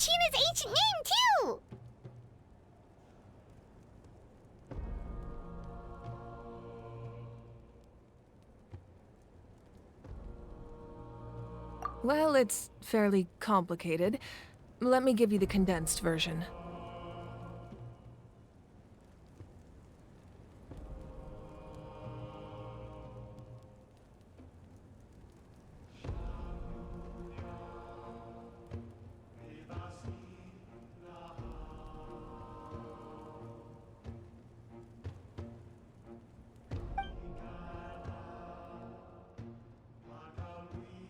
Kachina's ancient name, too! Well, it's fairly complicated. Let me give you the condensed version.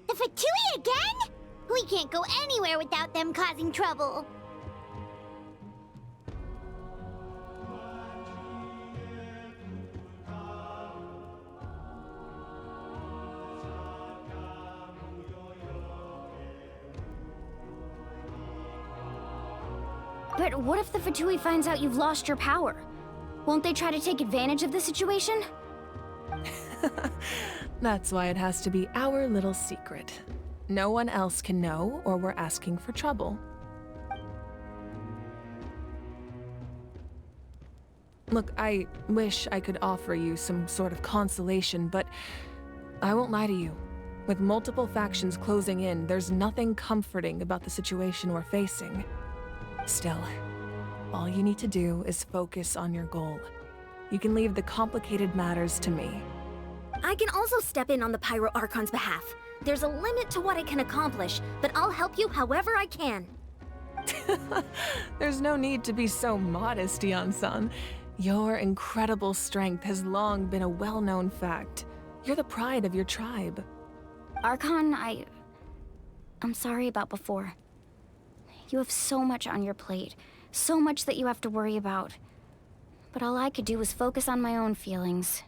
The Fatui again? We can't go anywhere without them causing trouble. But what if the Fatui finds out you've lost your power? Won't they try to take advantage of the situation? That's why it has to be our little secret. No one else can know, or we're asking for trouble. Look, I wish I could offer you some sort of consolation, but I won't lie to you. With multiple factions closing in, there's nothing comforting about the situation we're facing. Still, all you need to do is focus on your goal. You can leave the complicated matters to me. I can also step in on the Pyro Archon's behalf. There's a limit to what I can accomplish, but I'll help you however I can. There's no need to be so modest, Yan-san. Your incredible strength has long been a well-known fact. You're the pride of your tribe. Archon, I'm sorry about before. You have so much on your plate, so much that you have to worry about. But all I could do was focus on my own feelings.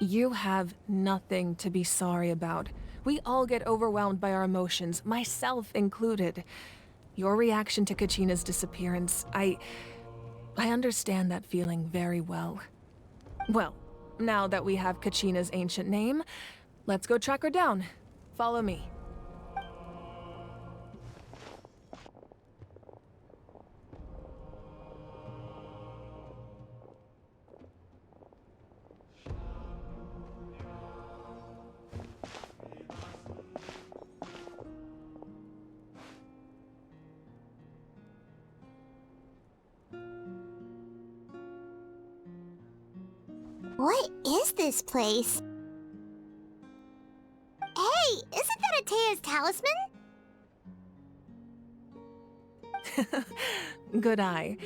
You have nothing to be sorry about. We all get overwhelmed by our emotions, myself included. Your reaction to Kachina's disappearance, I understand that feeling very well. Well, now that we have Kachina's ancient name, let's go track her down. Follow me. What is this place? Hey, isn't that Atea's talisman? Good eye.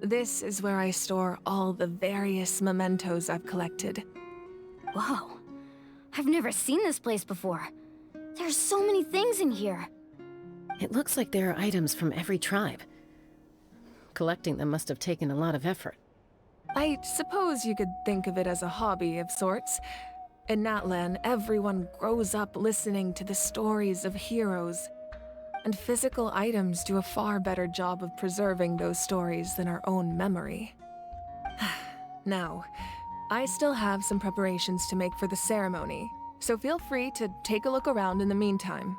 This is where I store all the various mementos I've collected. Whoa. I've never seen this place before. There's so many things in here. It looks like there are items from every tribe. Collecting them must have taken a lot of effort. I suppose you could think of it as a hobby of sorts. In Natlan, everyone grows up listening to the stories of heroes. And physical items do a far better job of preserving those stories than our own memory. Now, I still have some preparations to make for the ceremony, so feel free to take a look around in the meantime.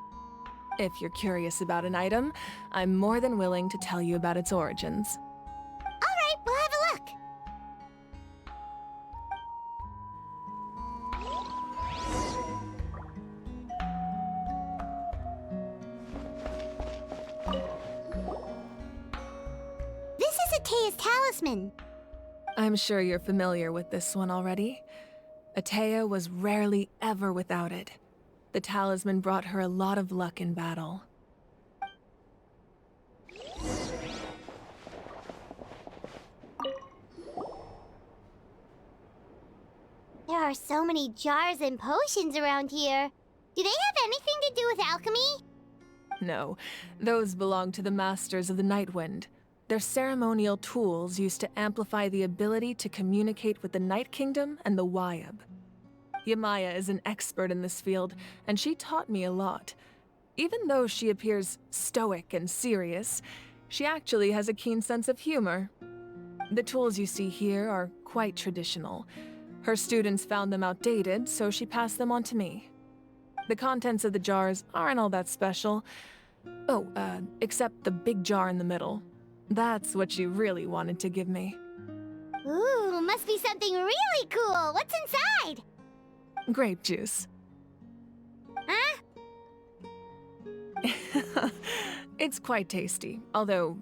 If you're curious about an item, I'm more than willing to tell you about its origins. Alright, we'll have a look. This is Atea's talisman. I'm sure you're familiar with this one already. Atea was rarely ever without it. The talisman brought her a lot of luck in battle. There are so many jars and potions around here. Do they have anything to do with alchemy? No, those belong to the Masters of the Nightwind. They're ceremonial tools used to amplify the ability to communicate with the Night Kingdom and the Wayab. Yamaya is an expert in this field, and she taught me a lot. Even though she appears stoic and serious, she actually has a keen sense of humor. The tools you see here are quite traditional. Her students found them outdated, so she passed them on to me. The contents of the jars aren't all that special, Oh, except the big jar in the middle. That's what she really wanted to give me. Ooh, must be something really cool. What's inside? Grape juice. Huh? It's quite tasty, although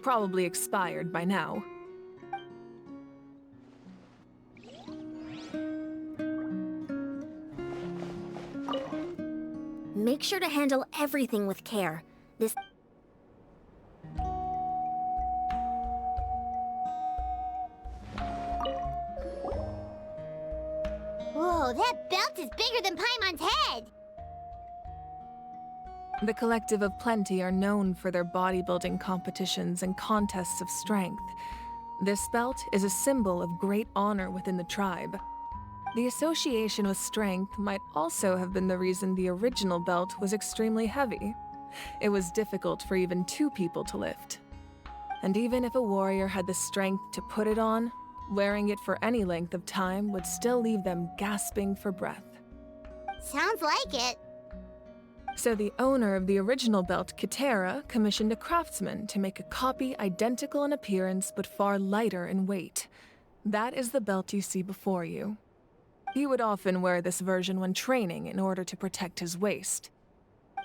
probably expired by now. Make sure to handle everything with care. This... Whoa, that belt is bigger than Paimon's head! The Collective of Plenty are known for their bodybuilding competitions and contests of strength. This belt is a symbol of great honor within the tribe. The association with strength might also have been the reason the original belt was extremely heavy. It was difficult for even 2 people to lift. And even if a warrior had the strength to put it on, wearing it for any length of time would still leave them gasping for breath. Sounds like it. So the owner of the original belt, Kitera, commissioned a craftsman to make a copy identical in appearance but far lighter in weight. That is the belt you see before you. He would often wear this version when training in order to protect his waist.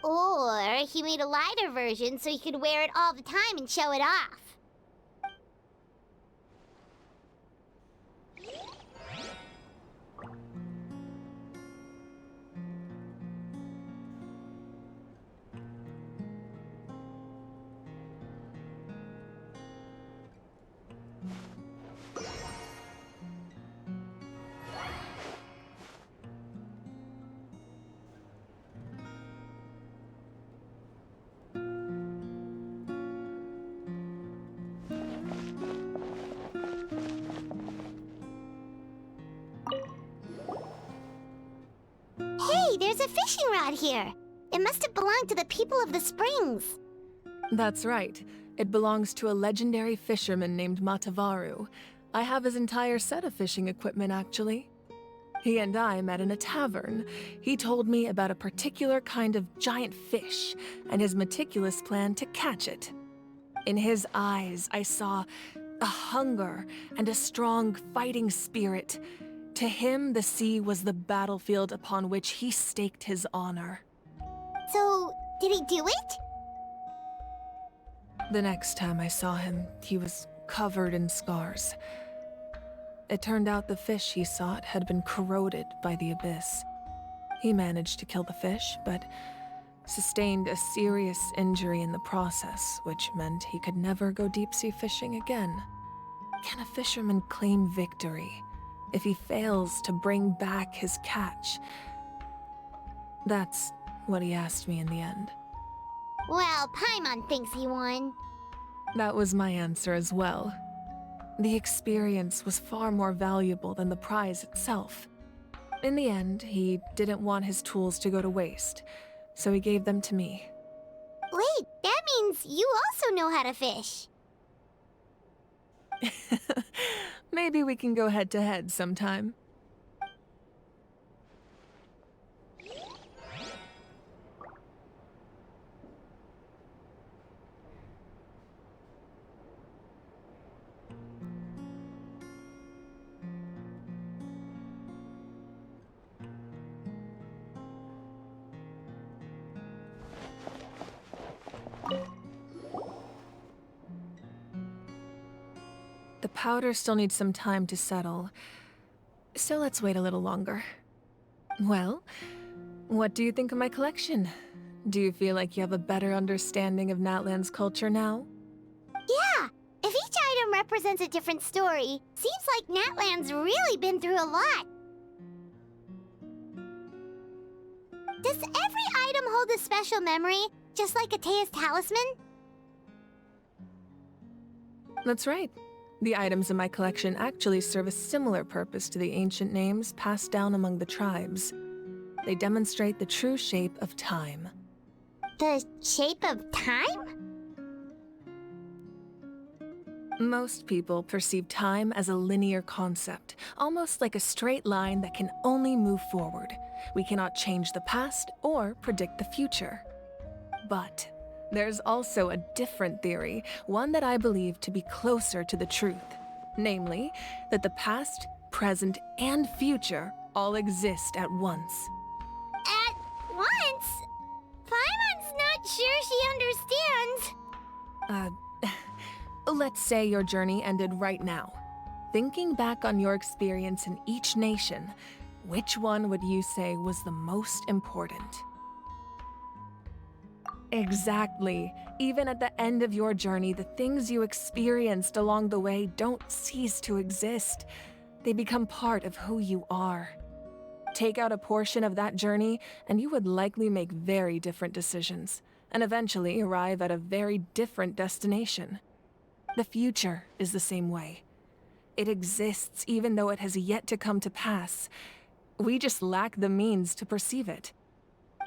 Or he made a lighter version so he could wear it all the time and show it off. Hey, there's a fishing rod here. It must have belonged to the people of the springs. That's right. It belongs to a legendary fisherman named Matavaru. I have his entire set of fishing equipment, actually. He and I met in a tavern. He told me about a particular kind of giant fish and his meticulous plan to catch it. In his eyes, I saw a hunger and a strong fighting spirit. To him, the sea was the battlefield upon which he staked his honor. So, did he do it? The next time I saw him, he was covered in scars. It turned out the fish he sought had been corroded by the abyss. He managed to kill the fish, but sustained a serious injury in the process, which meant he could never go deep-sea fishing again. Can a fisherman claim victory if he fails to bring back his catch? That's what he asked me in the end. Well, Paimon thinks he won. That was my answer as well. The experience was far more valuable than the prize itself. In the end, he didn't want his tools to go to waste, so he gave them to me. Wait, that means you also know how to fish. Maybe we can go head-to-head sometime. The powder still needs some time to settle, so let's wait a little longer. Well, what do you think of my collection? Do you feel like you have a better understanding of Natlan's culture now? Yeah, if each item represents a different story, seems like Natlan's really been through a lot. Does every item hold a special memory, just like Atea's talisman? That's right. The items in my collection actually serve a similar purpose to the ancient names passed down among the tribes. They demonstrate the true shape of time. The shape of time? Most people perceive time as a linear concept, almost like a straight line that can only move forward. We cannot change the past or predict the future. But There's also a different theory, one that I believe to be closer to the truth. Namely, that the past, present, and future all exist at once. At once? Paimon's not sure she understands. Let's say your journey ended right now. Thinking back on your experience in each nation, which one would you say was the most important? Exactly. Even at the end of your journey, the things you experienced along the way don't cease to exist. They become part of who you are. Take out a portion of that journey, and you would likely make very different decisions, and eventually arrive at a very different destination. The future is the same way. It exists even though it has yet to come to pass. We just lack the means to perceive it.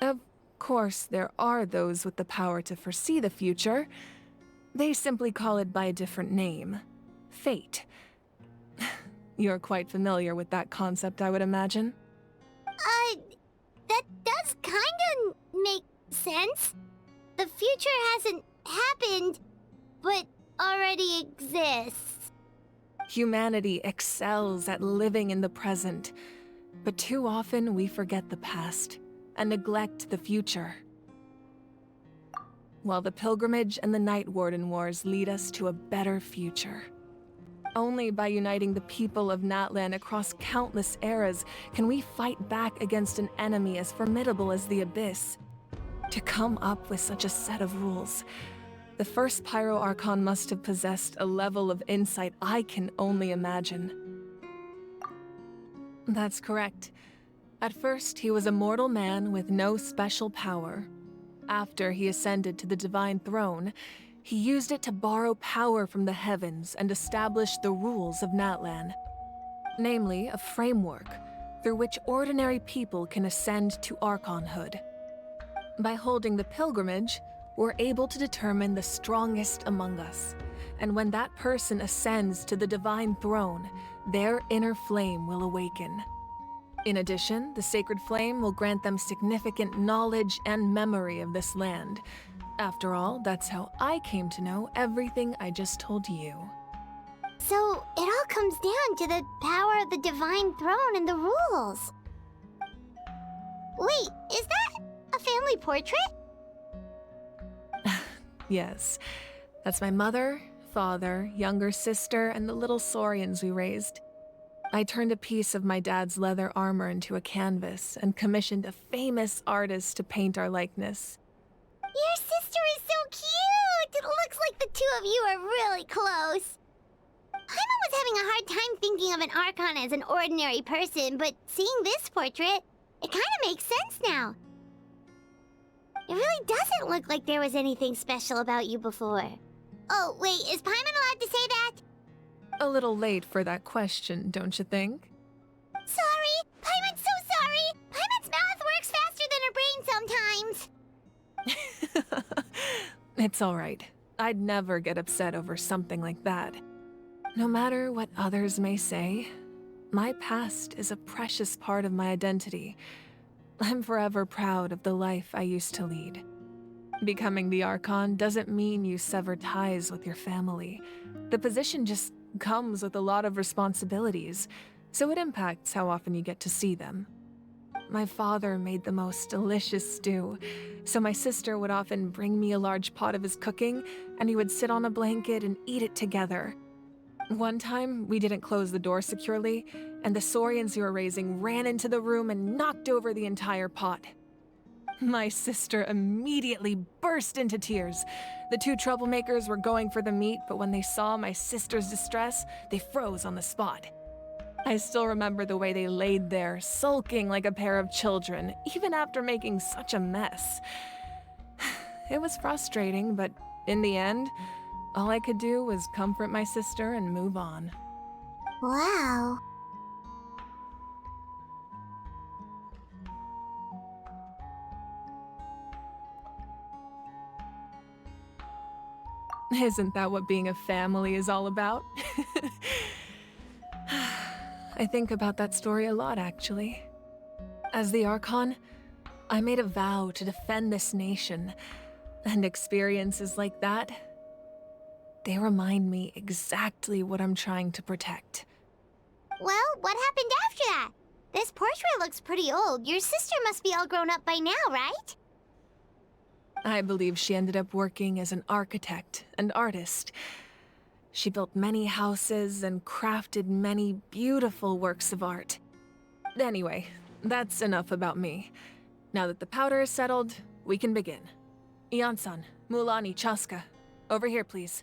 Of course, there are those with the power to foresee the future. They simply call it by a different name. Fate. You're quite familiar with that concept, I would imagine. That does kinda make sense. The future hasn't happened, but already exists. Humanity excels at living in the present, but too often we forget the past and neglect the future. While the pilgrimage and the Night Warden Wars lead us to a better future. Only by uniting the people of Natlan across countless eras can we fight back against an enemy as formidable as the Abyss. To come up with such a set of rules, the first Pyro Archon must have possessed a level of insight I can only imagine. That's correct. At first, he was a mortal man with no special power. After he ascended to the divine throne, he used it to borrow power from the heavens and establish the rules of Natlan. Namely, a framework through which ordinary people can ascend to Archonhood. By holding the pilgrimage, we're able to determine the strongest among us. And when that person ascends to the divine throne, their inner flame will awaken. In addition, the sacred flame will grant them significant knowledge and memory of this land. After all, that's how I came to know everything I just told you. So, it all comes down to the power of the divine throne and the rules. Wait, is that a family portrait? Yes, that's my mother, father, younger sister, and the little saurians we raised. I turned a piece of my dad's leather armor into a canvas and commissioned a famous artist to paint our likeness. Your sister is so cute! It looks like the two of you are really close. Paimon was having a hard time thinking of an Archon as an ordinary person, but seeing this portrait, it kind of makes sense now. It really doesn't look like there was anything special about you before. Oh, wait, is Paimon allowed to say that? A little late for that question, don't you think? Sorry! Paimon's so sorry! Paimon's mouth works faster than her brain sometimes. It's all right. I'd never get upset over something like that. No matter what others may say, my past is a precious part of my identity. I'm forever proud of the life I used to lead. Becoming the Archon doesn't mean you sever ties with your family. The position just comes with a lot of responsibilities, so it impacts how often you get to see them. My father made the most delicious stew, so my sister would often bring me a large pot of his cooking, and we would sit on a blanket and eat it together. One time, we didn't close the door securely, and the saurians you were raising ran into the room and knocked over the entire pot. My sister immediately burst into tears. The two troublemakers were going for the meat, but when they saw my sister's distress, they froze on the spot. I still remember the way they laid there, sulking like a pair of children, even after making such a mess. It was frustrating, but in the end, all I could do was comfort my sister and move on. Wow. Isn't that what being a family is all about? I think about that story a lot, actually. As the Archon, I made a vow to defend this nation, And experiences like that, they remind me exactly what I'm trying to protect. Well, what happened after that? This portrait looks pretty old. Your sister must be all grown up by now, right? I believe she ended up working as an architect and artist. She built many houses and crafted many beautiful works of art. Anyway, that's enough about me. Now that the powder is settled, we can begin. Ian-san, Mulani, Chaska, over here, please.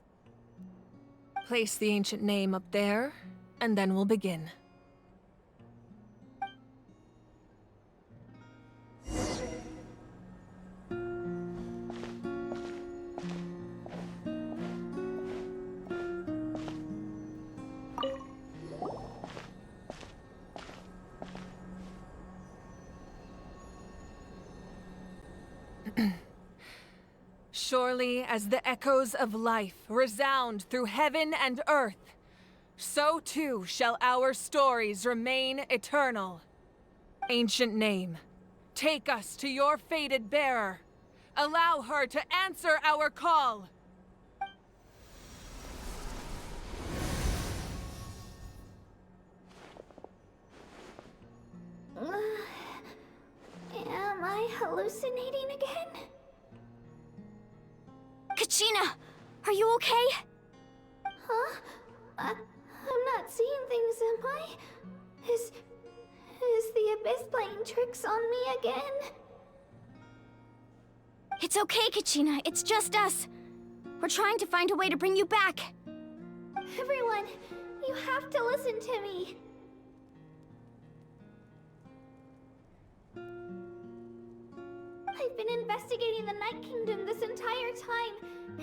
Place the ancient name up there, and then we'll begin. Surely as the echoes of life resound through heaven and earth, so too shall our stories remain eternal. Ancient name, take us to your fated bearer. Allow her to answer our call. Am I hallucinating again? Kachina, are you okay? Huh? I'm not seeing things, am I? Is the Abyss playing tricks on me again? It's okay, Kachina. It's just us. We're trying to find a way to bring you back. Everyone, you have to listen to me. I've been investigating the Night Kingdom this entire time,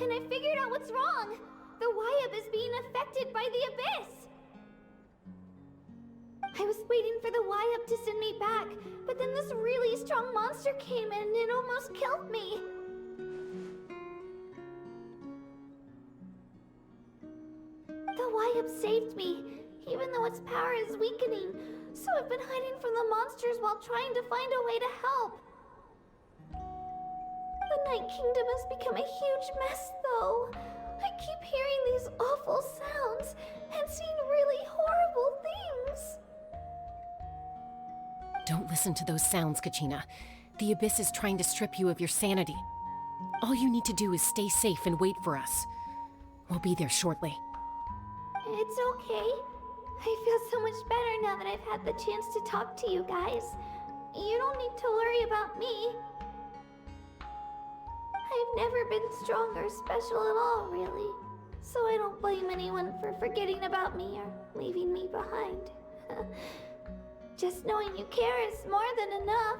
and I figured out what's wrong. The Wayab is being affected by the Abyss. I was waiting for the Wayab to send me back, but then this really strong monster came in and almost killed me. The Wayab saved me, even though its power is weakening, so I've been hiding from the monsters while trying to find a way to help. The Night Kingdom has become a huge mess, though. I keep hearing these awful sounds and seeing really horrible things. Don't listen to those sounds, Kachina. The Abyss is trying to strip you of your sanity. All you need to do is stay safe and wait for us. We'll be there shortly. It's okay. I feel so much better now that I've had the chance to talk to you guys. You don't need to worry about me. I've never been strong or special at all, really. So I don't blame anyone for forgetting about me or leaving me behind. Just knowing you care is more than enough.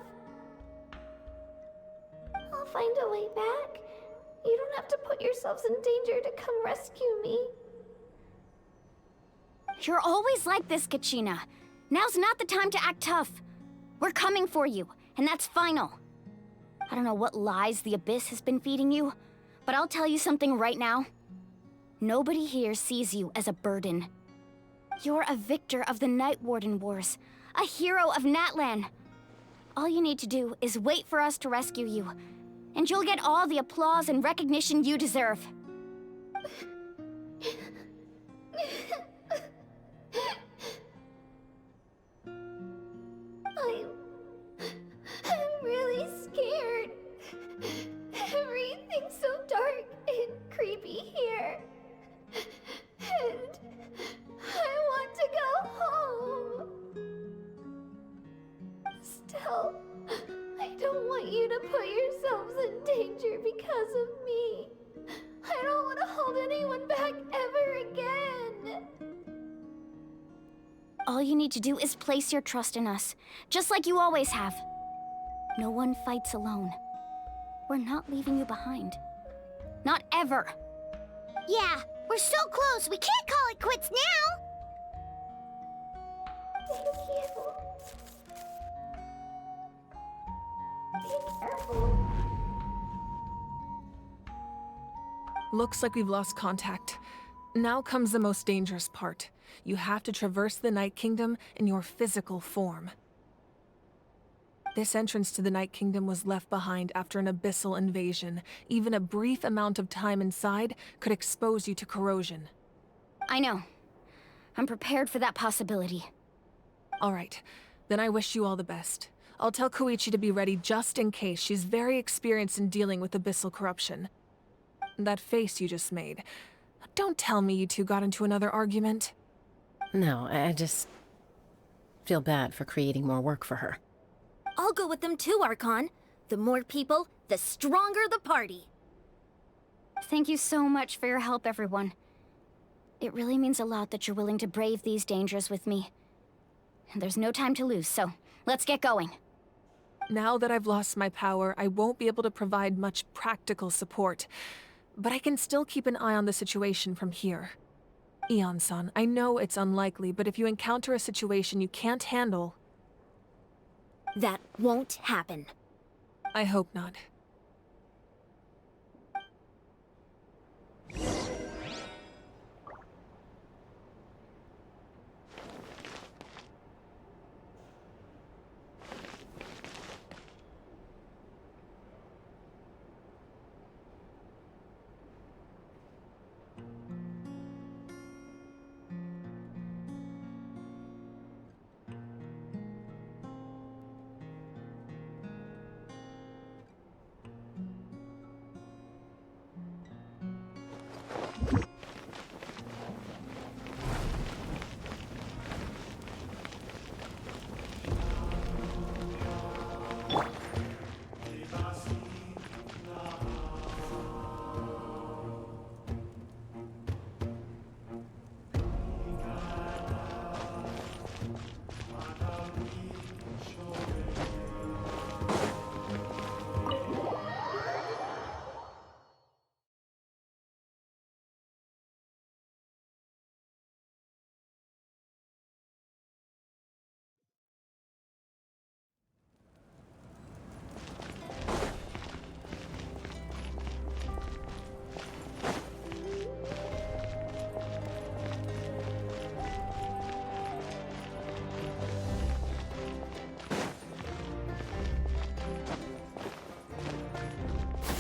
I'll find a way back. You don't have to put yourselves in danger to come rescue me. You're always like this, Kachina. Now's not the time to act tough. We're coming for you, and that's final. I don't know what lies the Abyss has been feeding you, but I'll tell you something right now. Nobody here sees you as a burden. You're a victor of the Night Warden Wars, a hero of Natlan. All you need to do is wait for us to rescue you, and you'll get all the applause and recognition you deserve. I'm really scared. Everything's so dark and creepy here. And I want to go home. Still, I don't want you to put yourselves in danger because of me. I don't want to hold anyone back ever again. All you need to do is place your trust in us, just like you always have. No one fights alone. We're not leaving you behind. Not ever. Yeah, we're so close. We can't call it quits now. Thank you. Be careful. Looks like we've lost contact. Now comes the most dangerous part. You have to traverse the Night Kingdom in your physical form. This entrance to the Night Kingdom was left behind after an abyssal invasion. Even a brief amount of time inside could expose you to corrosion. I know. I'm prepared for that possibility. All right, then I wish you all the best. I'll tell Koichi to be ready just in case. She's very experienced in dealing with abyssal corruption. That face you just made. Don't tell me you two got into another argument. No, I just feel bad for creating more work for her. I'll go with them too, Archon. The more people, the stronger the party. Thank you so much for your help, everyone. It really means a lot that you're willing to brave these dangers with me. And there's no time to lose, so let's get going. Now that I've lost my power, I won't be able to provide much practical support. But I can still keep an eye on the situation from here. Eon-san, I know it's unlikely, but if you encounter a situation you can't handle... That won't happen. I hope not.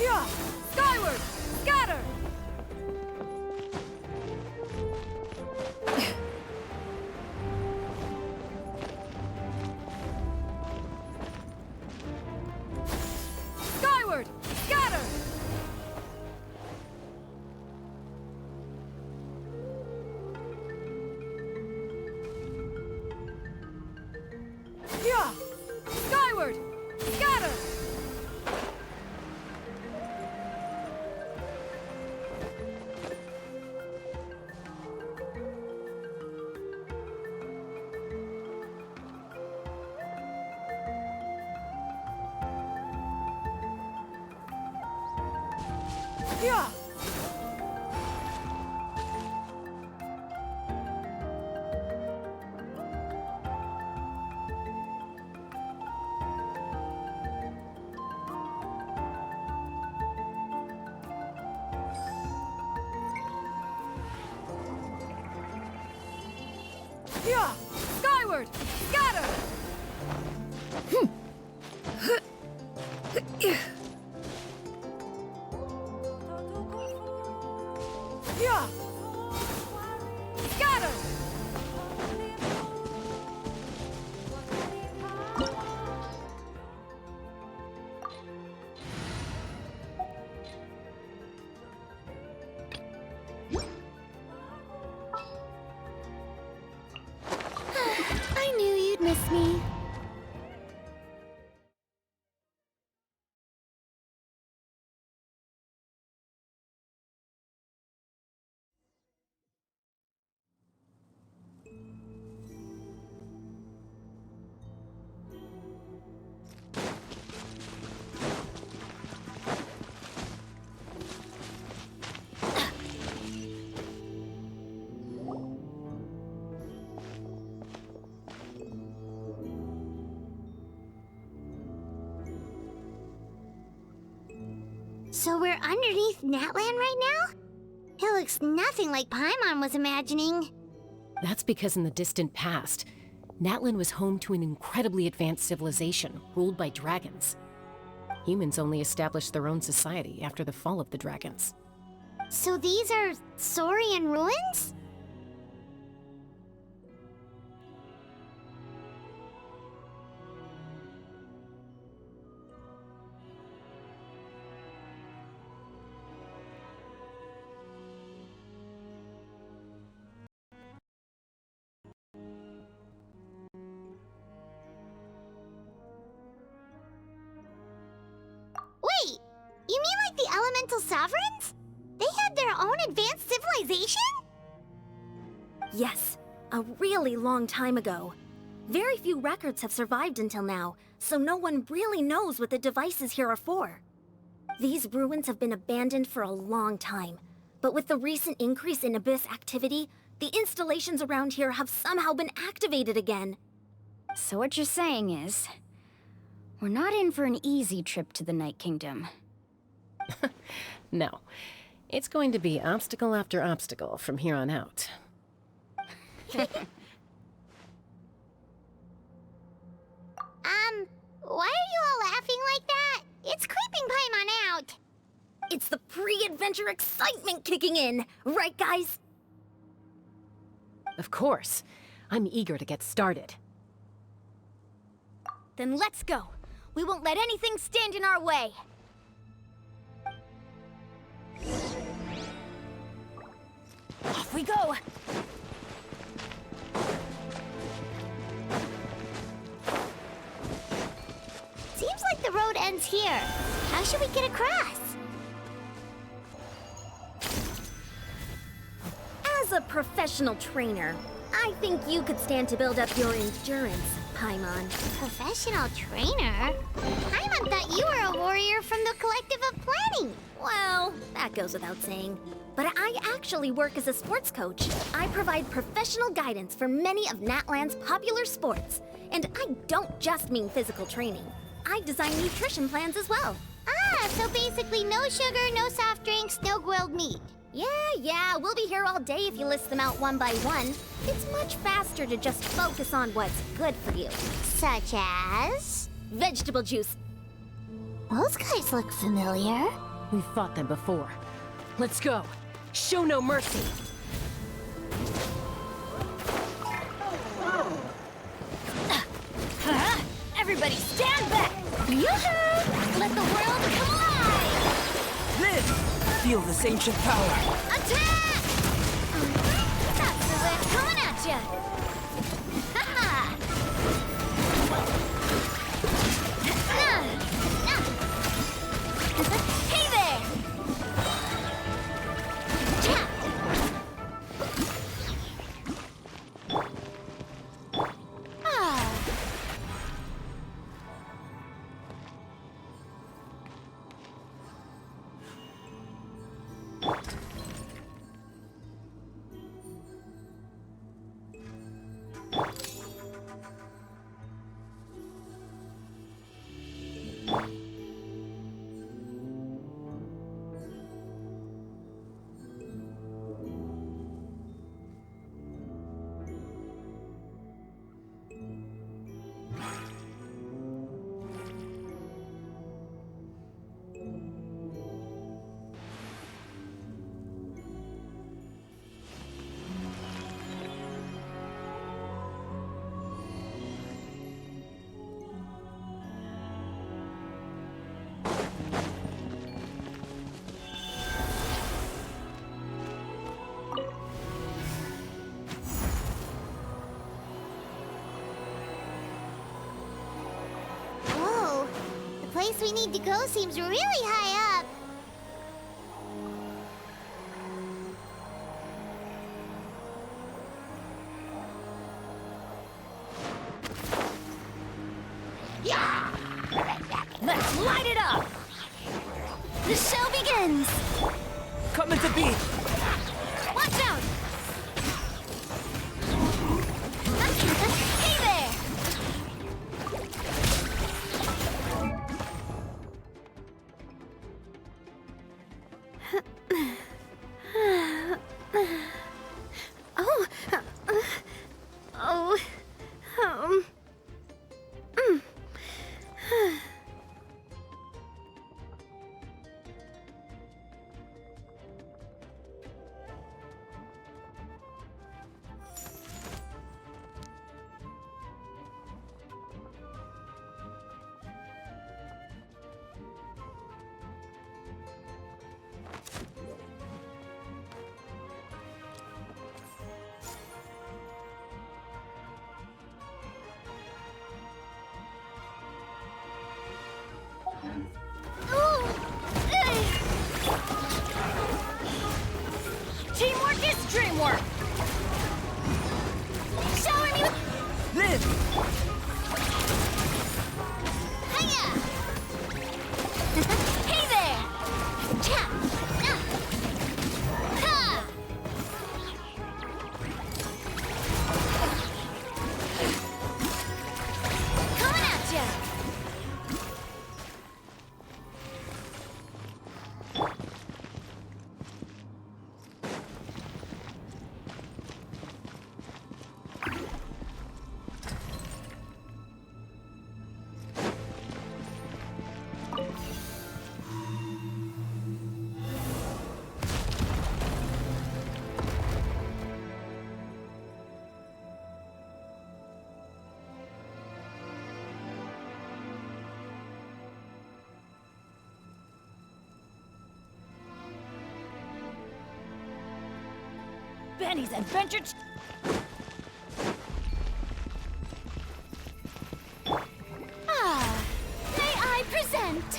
Yeah! Skyward! Scatter! Skyward! Scatter! Yeah! Skyward! Scatter! Yeah! Yeah! Skyward! Scatter! Yeah! Scatter! I knew you'd miss me. So we're underneath Natland right now? It looks nothing like Paimon was imagining. That's because in the distant past, Natlan was home to an incredibly advanced civilization ruled by dragons. Humans only established their own society after the fall of the dragons. So these are Saurian ruins? Wait, you mean like the elemental sovereigns? They had their own advanced civilization? Yes, a really long time ago. Very few records have survived until now, so no one really knows what the devices here are for. These ruins have been abandoned for a long time, but with the recent increase in Abyss activity, the installations around here have somehow been activated again. So what you're saying is, we're not in for an easy trip to the Night Kingdom. No. It's going to be obstacle after obstacle from here on out. Why are you all laughing like that? It's creeping Paimon out. It's the pre-adventure excitement kicking in, right guys? Of course. I'm eager to get started. Then let's go. We won't let anything stand in our way. Off we go! Seems like the road ends here. How should we get across? As a professional trainer, I think you could stand to build up your endurance, Paimon. Professional trainer? Paimon thought you were a warrior from the Collective of Planning. Well, that goes without saying. But I actually work as a sports coach. I provide professional guidance for many of Natlan's popular sports. And I don't just mean physical training. I design nutrition plans as well. Ah, so basically no sugar, no soft drinks, no grilled meat. Yeah, we'll be here all day if you list them out one by one. It's much faster to just focus on what's good for you. Such as? Vegetable juice. Those guys look familiar. We've fought them before. Let's go. Show no mercy. Everybody stand back! Yoo-hoo! Let the world collide! Live! Feel this ancient power. Attack! That's the way it's coming at ya! Ha-ha! Hey there! Cha! Ah. Whoa, the place we need to go seems really high up. Let's light it up! The show begins! Coming to beat. Watch out! Hey there! in! Hiya! Hey there! Cha! Ha! Coming at ya! Benny's adventure. May I present?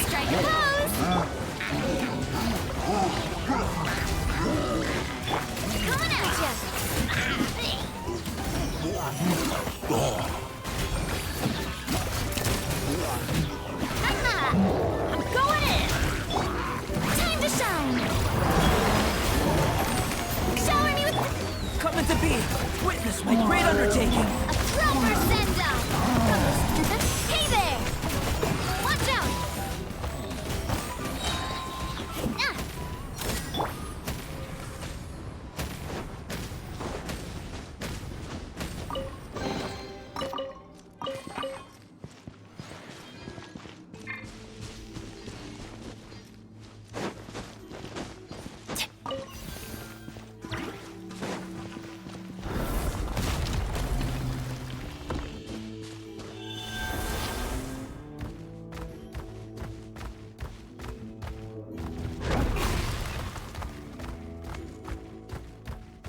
Strike a pose! Coming at ya! I'm going in! Time to shine! Shower me with Coming to be! Witness my great undertaking! a proper send-off! Hey there! Watch out!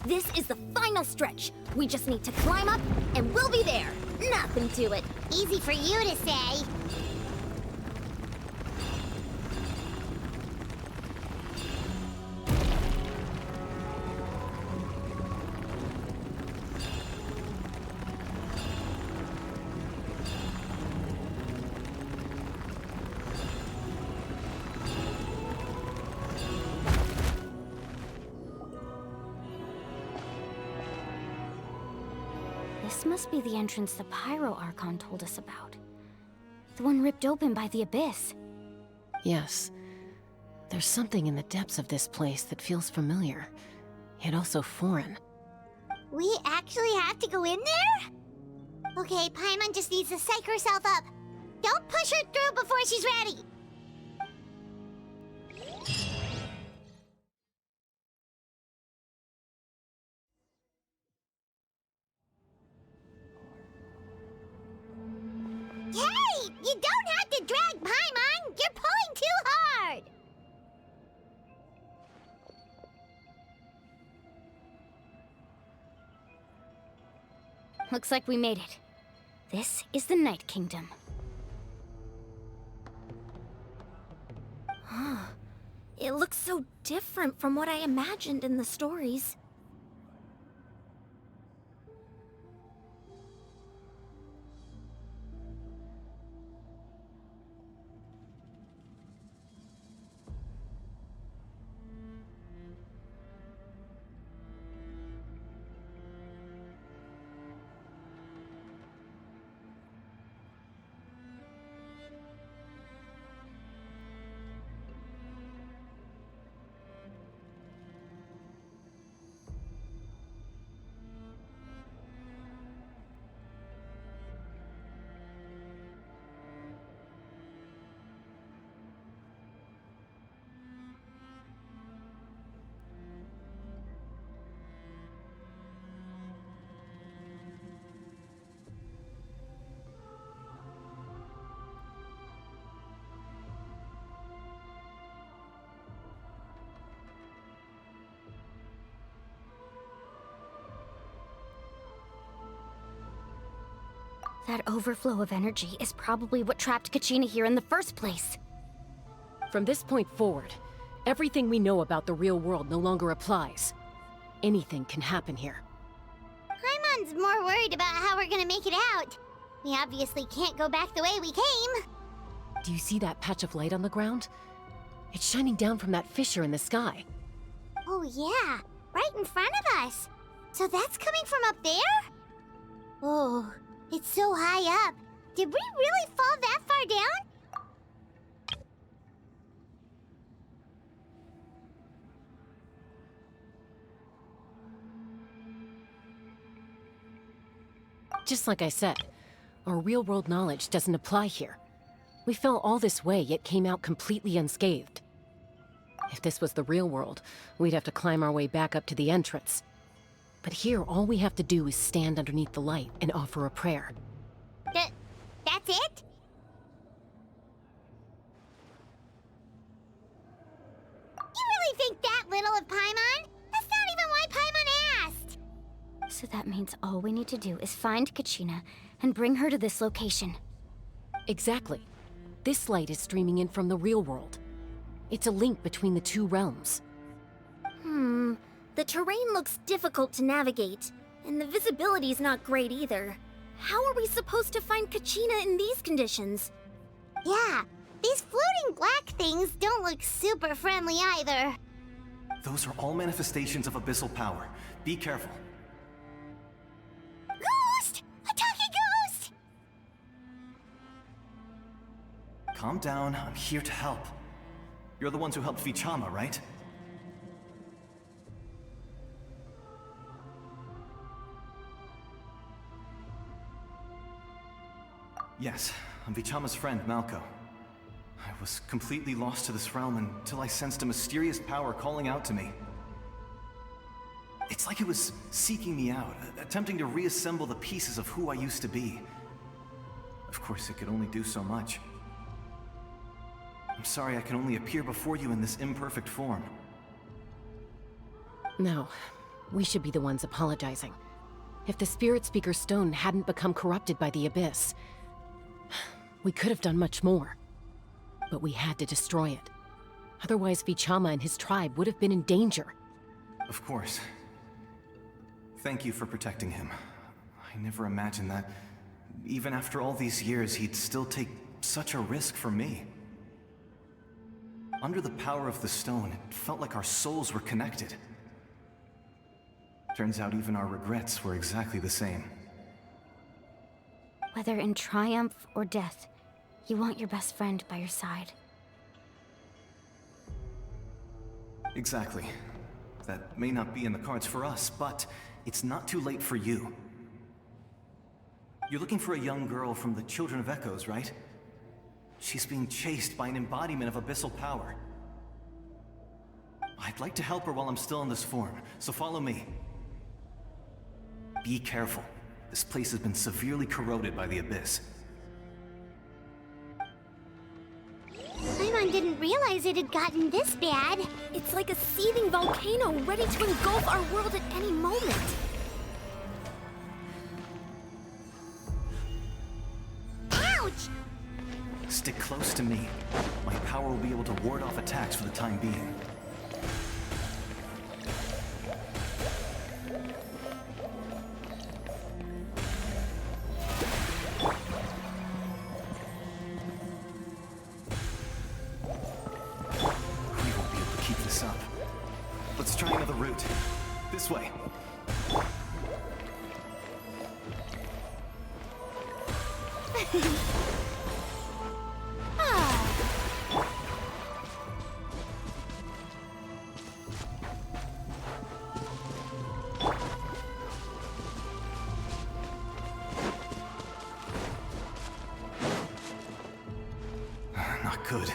This is the final stretch. We just need to climb up, and we'll be there. Nothing to it. Easy for you to say. This must be the entrance the Pyro Archon told us about. The one ripped open by the Abyss. Yes. There's something in the depths of this place that feels familiar, yet also foreign. We actually have to go in there? Okay, Paimon just needs to psych herself up. Don't push her through before she's ready. Hey! You don't have to drag Paimon! You're pulling too hard! Looks like we made it. This is the Night Kingdom. It looks so different from what I imagined in the stories. That overflow of energy is probably what trapped Kachina here in the first place. From this point forward, everything we know about the real world no longer applies. Anything can happen here. Paimon's more worried about how we're gonna make it out. We obviously can't go back the way we came. Do you see that patch of light on the ground? It's shining down from that fissure in the sky. Oh yeah, right in front of us. So that's coming from up there? Oh, it's so high up. Did we really fall that far down? Just like I said, our real-world knowledge doesn't apply here. We fell all this way, yet came out completely unscathed. If this was the real world, we'd have to climb our way back up to the entrance. But here, all we have to do is stand underneath the light and offer a prayer. That's it? You really think that little of Paimon? That's not even why Paimon asked! So that means all we need to do is find Kachina and bring her to this location. Exactly. This light is streaming in from the real world. It's a link between the two realms. The terrain looks difficult to navigate, and the visibility's not great either. How are we supposed to find Kachina in these conditions? Yeah, these floating black things don't look super friendly either. Those are all manifestations of abyssal power. Be careful. Ghost! A talking ghost! Calm down, I'm here to help. You're the ones who helped Vichama, right? Yes, I'm Vichama's friend, Malko. I was completely lost to this realm until I sensed a mysterious power calling out to me. It's like it was seeking me out, attempting to reassemble the pieces of who I used to be. Of course, it could only do so much. I'm sorry I can only appear before you in this imperfect form. No, we should be the ones apologizing. If the Spirit Speaker's stone hadn't become corrupted by the Abyss, we could have done much more. But we had to destroy it. Otherwise, Vichama and his tribe would have been in danger. Of course. Thank you for protecting him. I never imagined that, even after all these years, he'd still take such a risk for me. Under the power of the stone, it felt like our souls were connected. Turns out even our regrets were exactly the same. Whether in triumph or death, you want your best friend by your side. Exactly. That may not be in the cards for us, but it's not too late for you. You're looking for a young girl from the Children of Echoes, right? She's being chased by an embodiment of abyssal power. I'd like to help her while I'm still in this form, so follow me. Be careful. This place has been severely corroded by the Abyss. Paimon didn't realize it had gotten this bad. It's like a seething volcano ready to engulf our world at any moment. Ouch! Stick close to me. My power will be able to ward off attacks for the time being. Let's try another route. This way. Not good.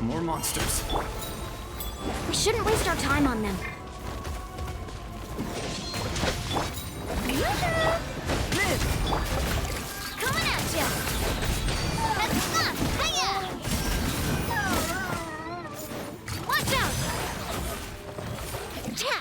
More monsters. We shouldn't waste our time on them. Coming at ya! Hiya! Watch out! Cha!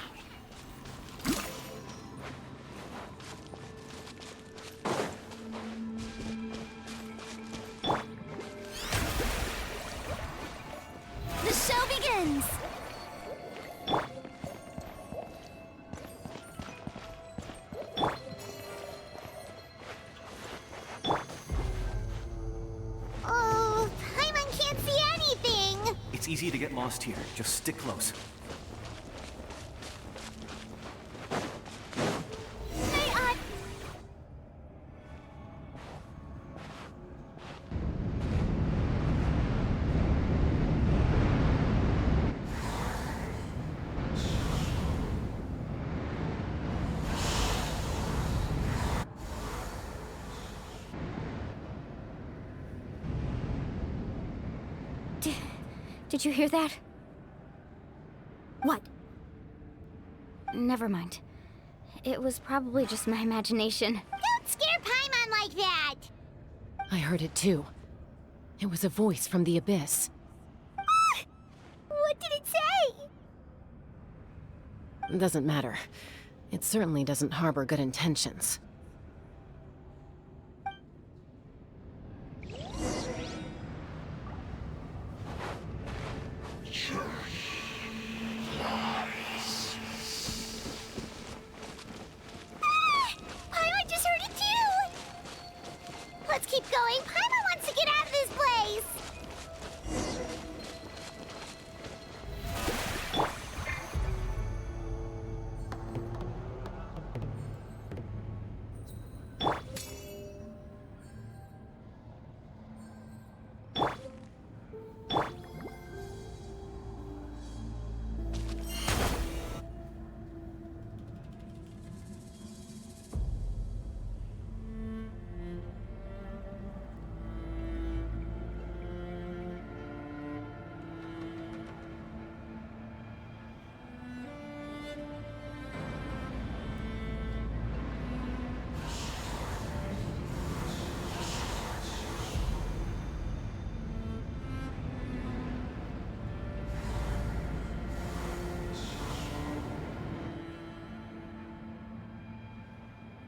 easy to get lost here. Just stick close. Did you hear that? What? Never mind. It was probably just my imagination. Don't scare Paimon like that! I heard it too. It was a voice from the abyss. What did it say? Doesn't matter. It certainly doesn't harbor good intentions. Paimon just heard it too! Let's keep going. Paimon wants to get out of this place!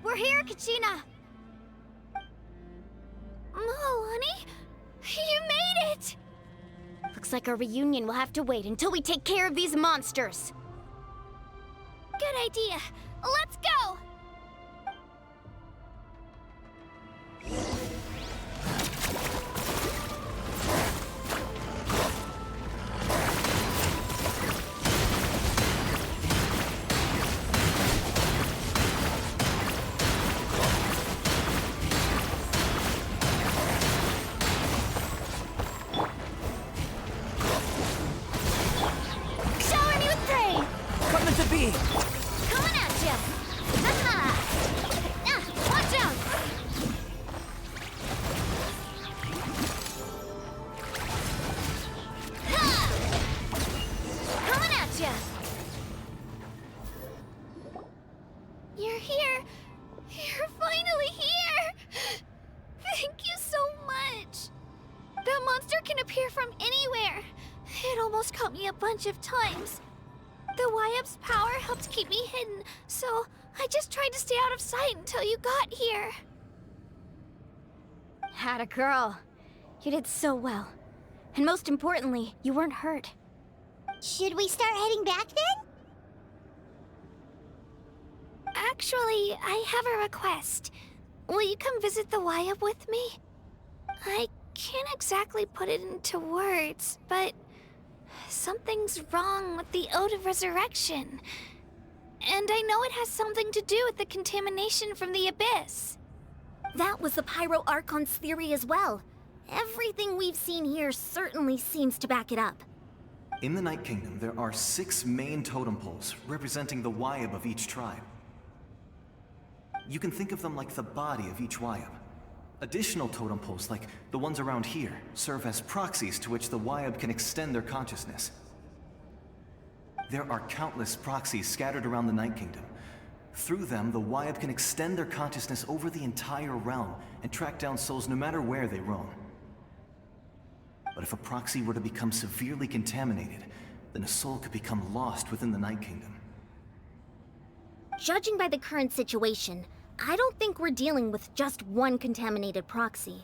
We're here, Kachina! Oh, honey? You made it! Looks like our reunion will have to wait until we take care of these monsters. Good idea. Let's go! Shower me with rain! Coming to be! Coming at ya! Haha! Watch out! Ha! Coming at ya! You're here! You're finally here! Thank you so much! That monster can appear from anywhere! It almost caught me a bunch of times. The YF's power helped keep me hidden, so I just tried to stay out of sight until you got here. Had a girl. You did so well. And most importantly, you weren't hurt. Should we start heading back then? Actually, I have a request. Will you come visit the YF with me? I can't exactly put it into words, but something's wrong with the Ode of Resurrection. And I know it has something to do with the contamination from the Abyss. That was the Pyro Archon's theory as well. Everything we've seen here certainly seems to back it up. In the Night Kingdom, there are 6 main totem poles representing the Wyab of each tribe. You can think of them like the body of each Wyab. Additional totem poles, like the ones around here, serve as proxies to which the Wyab can extend their consciousness. There are countless proxies scattered around the Night Kingdom. Through them, the Wyab can extend their consciousness over the entire realm and track down souls no matter where they roam. But if a proxy were to become severely contaminated, then a soul could become lost within the Night Kingdom. Judging by the current situation, I don't think we're dealing with just one contaminated proxy.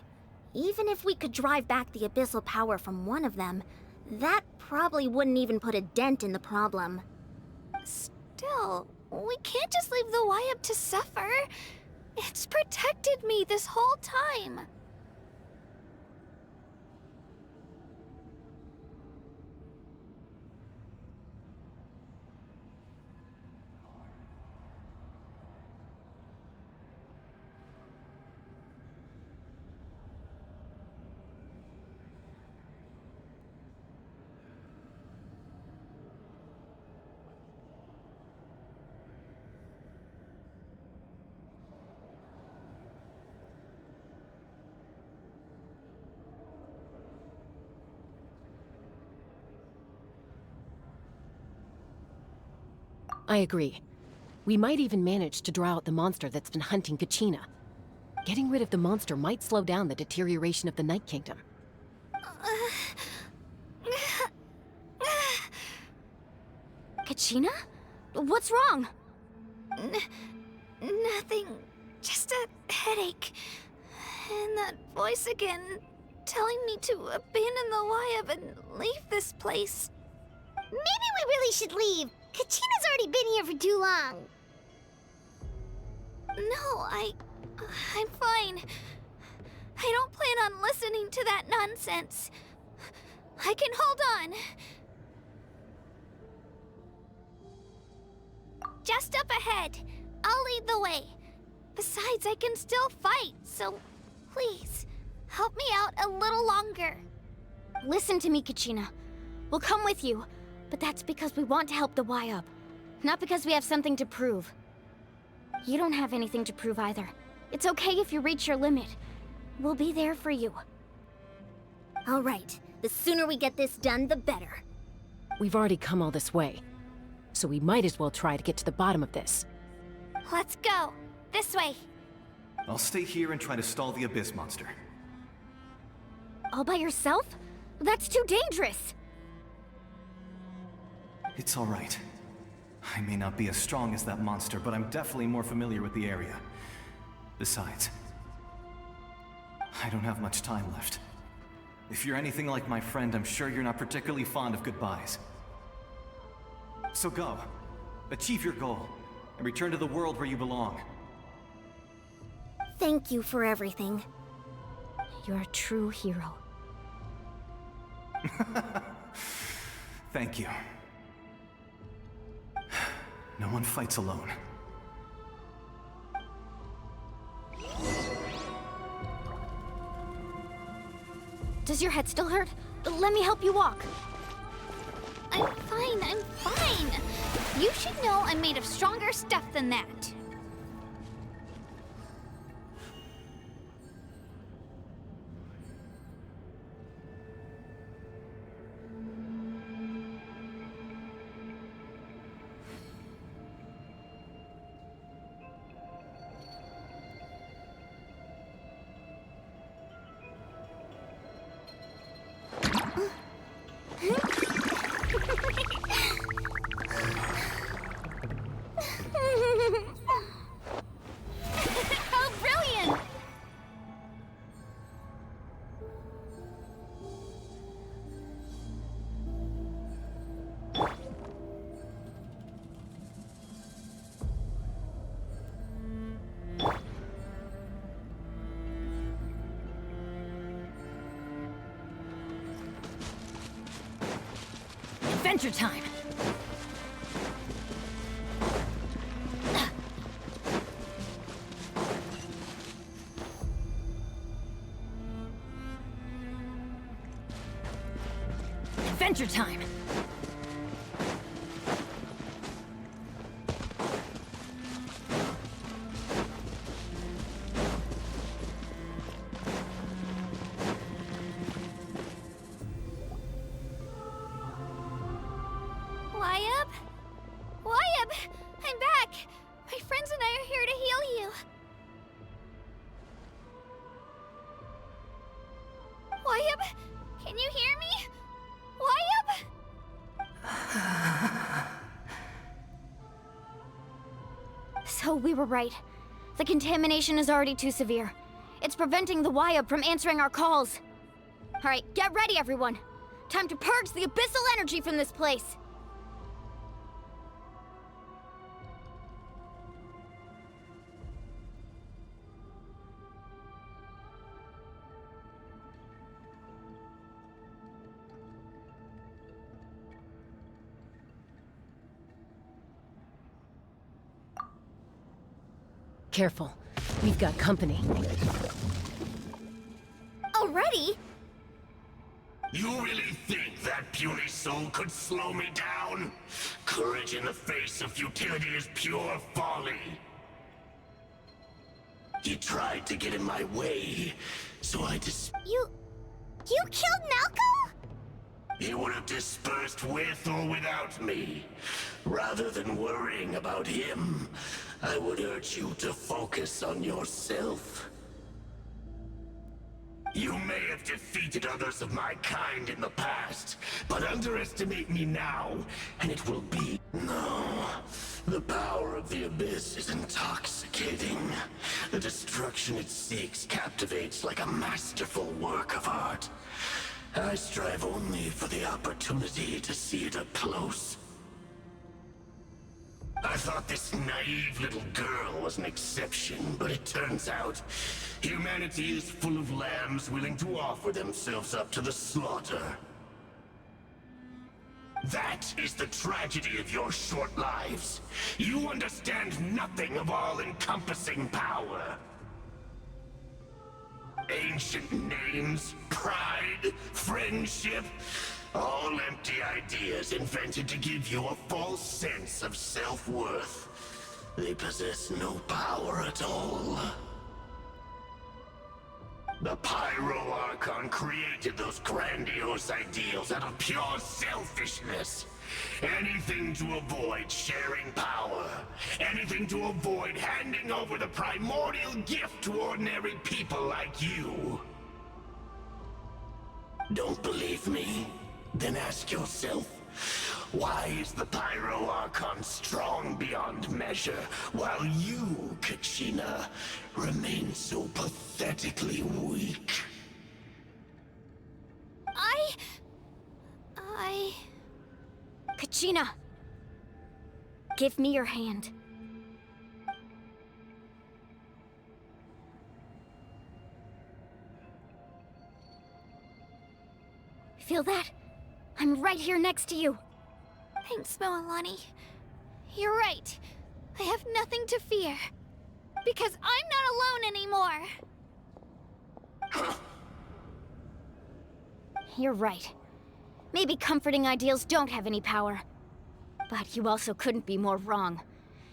Even if we could drive back the abyssal power from one of them, that probably wouldn't even put a dent in the problem. Still, we can't just leave the Wyab to suffer. It's protected me this whole time. I agree. We might even manage to draw out the monster that's been hunting Kachina. Getting rid of the monster might slow down the deterioration of the Night Kingdom. Kachina? What's wrong? Nothing. Just a headache. And that voice again, telling me to abandon the Wayab and leave this place. Maybe we really should leave. Kachina's already been here for too long. No, I'm fine. I don't plan on listening to that nonsense. I can hold on. Just up ahead. I'll lead the way. Besides, I can still fight, so please, help me out a little longer. Listen to me, Kachina. We'll come with you, but that's because we want to help the Wayab, not because we have something to prove. You don't have anything to prove either. It's okay if you reach your limit. We'll be there for you. All right. The sooner we get this done, the better. We've already come all this way, so we might as well try to get to the bottom of this. Let's go. This way. I'll stay here and try to stall the Abyss monster. All by yourself? That's too dangerous. It's all right. I may not be as strong as that monster, but I'm definitely more familiar with the area. Besides, I don't have much time left. If you're anything like my friend, I'm sure you're not particularly fond of goodbyes. So go. Achieve your goal, and return to the world where you belong. Thank you for everything. You're a true hero. Thank you. No one fights alone. Does your head still hurt? Let me help you walk. I'm fine. You should know I'm made of stronger stuff than that. How brilliant! Adventure time! Adventure time! Wayab! I'm back! My friends and I are here to heal you. Wayab? Can you hear me? Wayab? So we were right. The contamination is already too severe. It's preventing the Wayab from answering our calls. Alright, get ready everyone. Time to purge the abyssal energy from this place. Careful. We've got company. Already? You really think that puny soul could slow me down? Courage in the face of futility is pure folly. He tried to get in my way, so I just... You killed Malco? you would have dispersed with or without me. Rather than worrying about him, I would urge you to focus on yourself. You may have defeated others of my kind in the past, but underestimate me now, and it will be... No. The power of the Abyss is intoxicating. The destruction it seeks captivates like a masterful work of art. I strive only for the opportunity to see it up close. I thought this naive little girl was an exception, but it turns out humanity is full of lambs willing to offer themselves up to the slaughter. That is the tragedy of your short lives. You understand nothing of all-encompassing power. Ancient names, pride, friendship, all empty ideas invented to give you a false sense of self-worth. They possess no power at all. The Pyro Archon created those grandiose ideals out of pure selfishness. Anything to avoid sharing power. Anything to avoid handing over the primordial gift to ordinary people like you. Don't believe me? Then ask yourself, why is the Pyro Archon strong beyond measure, while you, Kachina, remain so pathetically weak? Kachina! Give me your hand. Feel that? I'm right here next to you. Thanks, Moalani. You're right. I have nothing to fear. Because I'm not alone anymore. You're right. Maybe comforting ideals don't have any power. But you also couldn't be more wrong.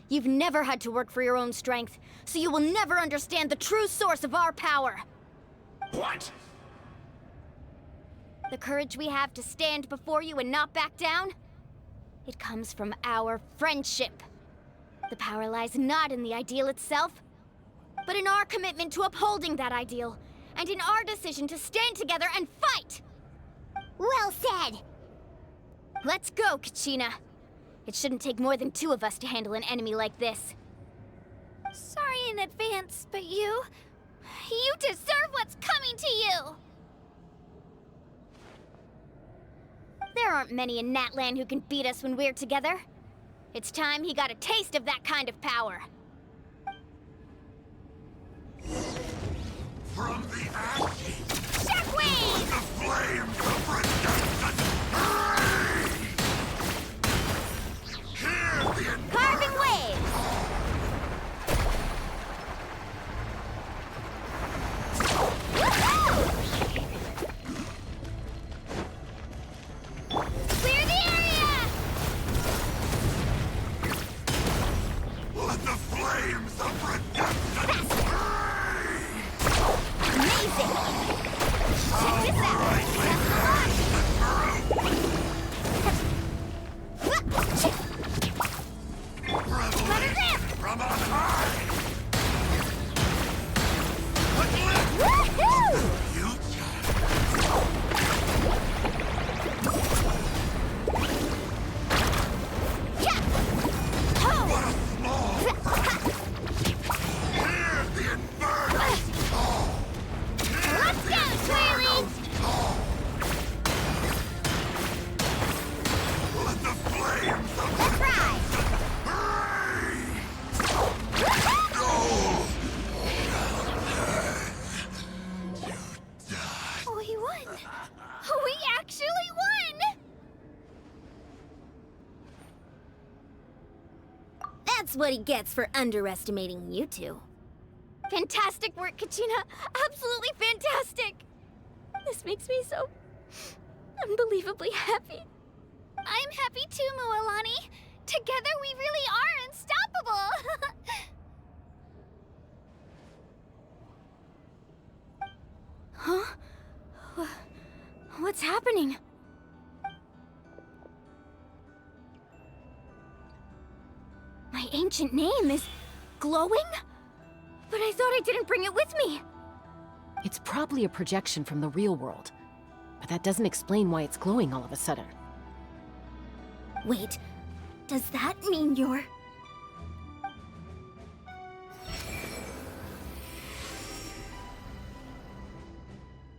You've never had to work for your own strength, so you will never understand the true source of our power. What? The courage we have to stand before you and not back down? It comes from our friendship. The power lies not in the ideal itself, but in our commitment to upholding that ideal, and in our decision to stand together and fight! Well said! Let's go, Kachina. It shouldn't take more than 2 of us to handle an enemy like this. Sorry in advance, but you deserve what's coming to you! There aren't many in Natlan who can beat us when we're together. It's time he got a taste of that kind of power. From the ashes! Shockwave! The flames of redemption! Hear the Carving waves! Woohoo! Clear the area! Let the flames of redemption Amazing! Check this out! Let it rip! from on high! Woohoo! Future! Yeah! What Oh! a small! Hear the inferno's call! Let's go, Twirly! Let the flames of Let's ride! We won! We actually won! That's what he gets for underestimating you two. Fantastic work, Kachina! Absolutely fantastic! This makes me so... unbelievably happy. I'm happy too, Moalani. Together we really are unstoppable! Huh? What's happening? ancient name is glowing? But I thought I didn't bring it with me. It's probably a projection from the real world. But that doesn't explain why it's glowing all of a sudden. Wait, does that mean you're...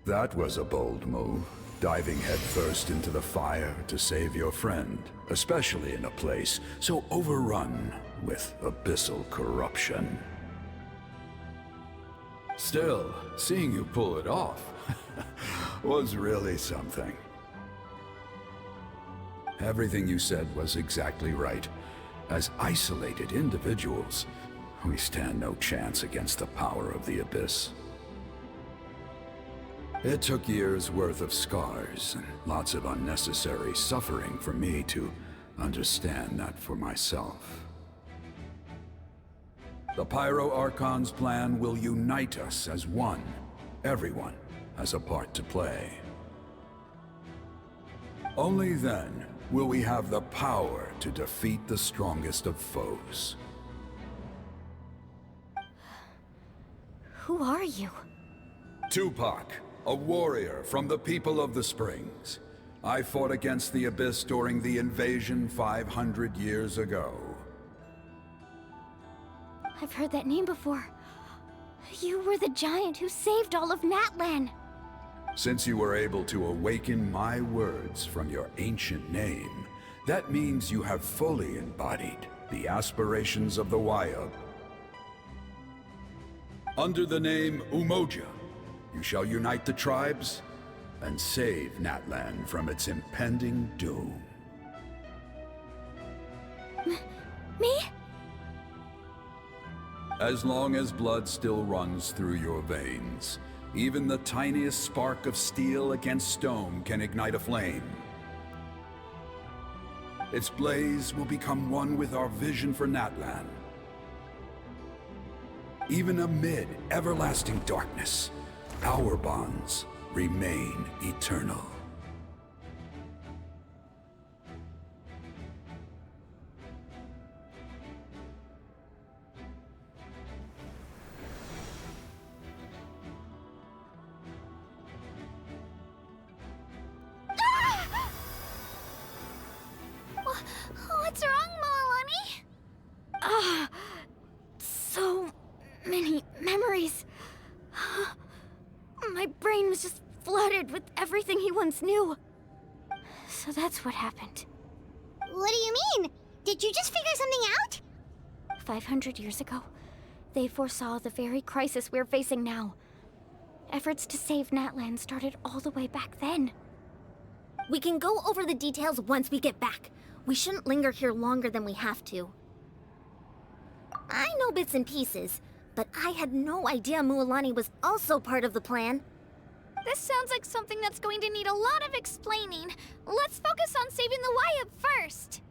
That was a bold move, diving headfirst into the fire to save your friend, especially in a place so overrun with abyssal corruption. Still, seeing you pull it off was really something. Everything you said was exactly right. As isolated individuals, we stand no chance against the power of the Abyss. It took years' worth of scars and lots of unnecessary suffering for me to understand that for myself. The Pyro Archon's plan will unite us as one. Everyone has a part to play. Only then will we have the power to defeat the strongest of foes. Who are you? Tupac, a warrior from the people of the Springs. I fought against the Abyss during the invasion 500 years ago. I've heard that name before. You were the giant who saved all of Natlan. Since you were able to awaken my words from your ancient name, that means you have fully embodied the aspirations of the Wayub. Under the name Umoja, you shall unite the tribes and save Natlan from its impending doom. Me? As long as blood still runs through your veins, even the tiniest spark of steel against stone can ignite a flame. Its blaze will become one with our vision for Natlan. Even amid everlasting darkness, our bonds remain eternal. What's wrong, Moalani? So many memories. My brain was just flooded with everything he once knew. So that's what happened. What do you mean? Did you just figure something out? 500 years ago, they foresaw the very crisis we're facing now. Efforts to save Natlan started all the way back then. We can go over the details once we get back. We shouldn't linger here longer than we have to. I know bits and pieces, but I had no idea Mualani was also part of the plan. This sounds like something that's going to need a lot of explaining. Let's focus on saving the Wayub first.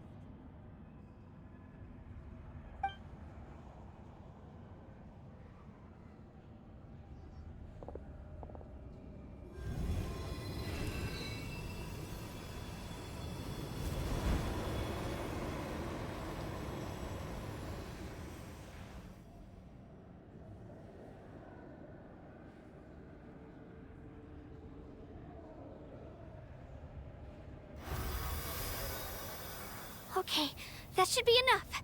Okay, that should be enough.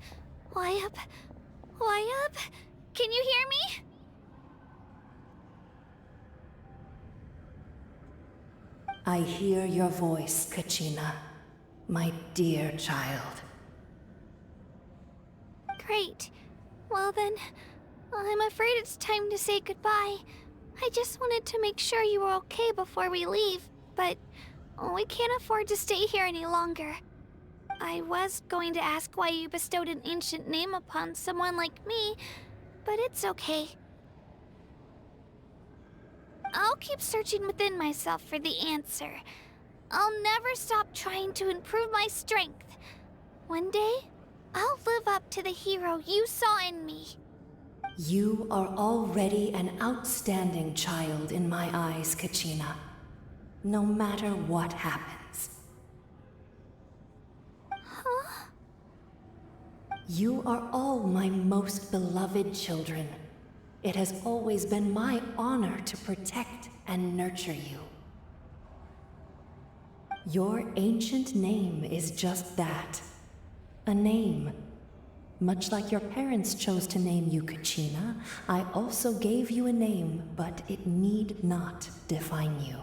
Wayub? Wayub? Can you hear me? I hear your voice, Kachina, my dear child. Great. Well then, I'm afraid it's time to say goodbye. I just wanted to make sure you were okay before we leave, but we can't afford to stay here any longer. I was going to ask why you bestowed an ancient name upon someone like me, but it's okay. I'll keep searching within myself for the answer. I'll never stop trying to improve my strength. One day, I'll live up to the hero you saw in me. You are already an outstanding child in my eyes, Kachina. No matter what happens. You are all my most beloved children. It has always been my honor to protect and nurture you. Your ancient name is just that, a name. Much like your parents chose to name you Kachina, I also gave you a name, but it need not define you.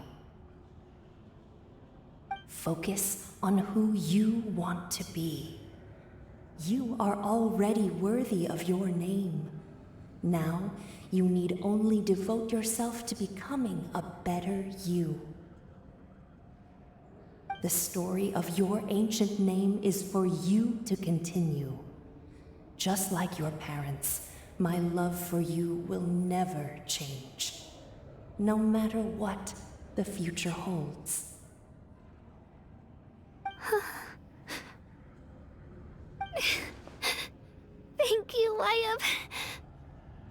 Focus on who you want to be. You are already worthy of your name. Now, you need only devote yourself to becoming a better you. The story of your ancient name is for you to continue. Just like your parents, my love for you will never change, no matter what the future holds. Thank you, Wyatt.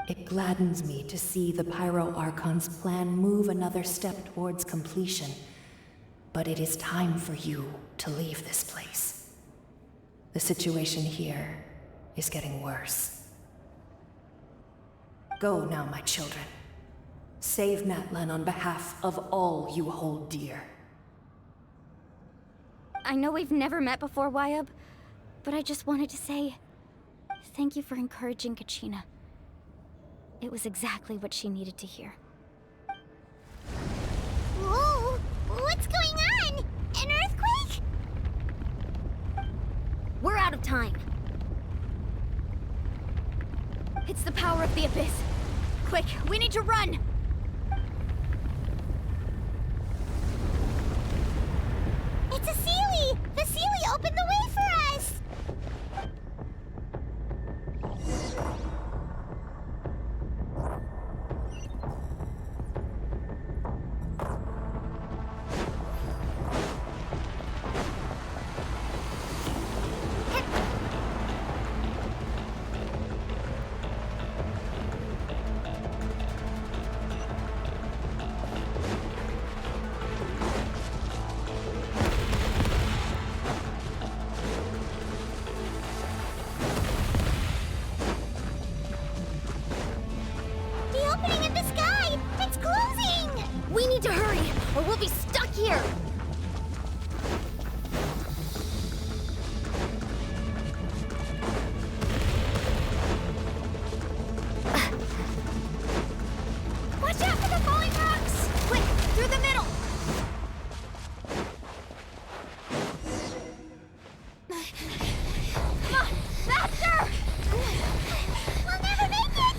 It gladdens me to see the Pyro Archon's plan move another step towards completion, but it is time for you to leave this place. The situation here is getting worse. Go now, my children. Save Natlan on behalf of all you hold dear. I know we've never met before, Wyatt, but I just wanted to say thank you for encouraging Kachina. It was exactly what she needed to hear. Whoa! What's going on? An earthquake? We're out of time. It's the power of the Abyss. Quick, we need to run! It's a Sealy! The Sealy opened the way for us! We need to hurry, or we'll be stuck here! Watch out for the falling rocks! Quick, through the middle! Come on, faster! We'll never make it!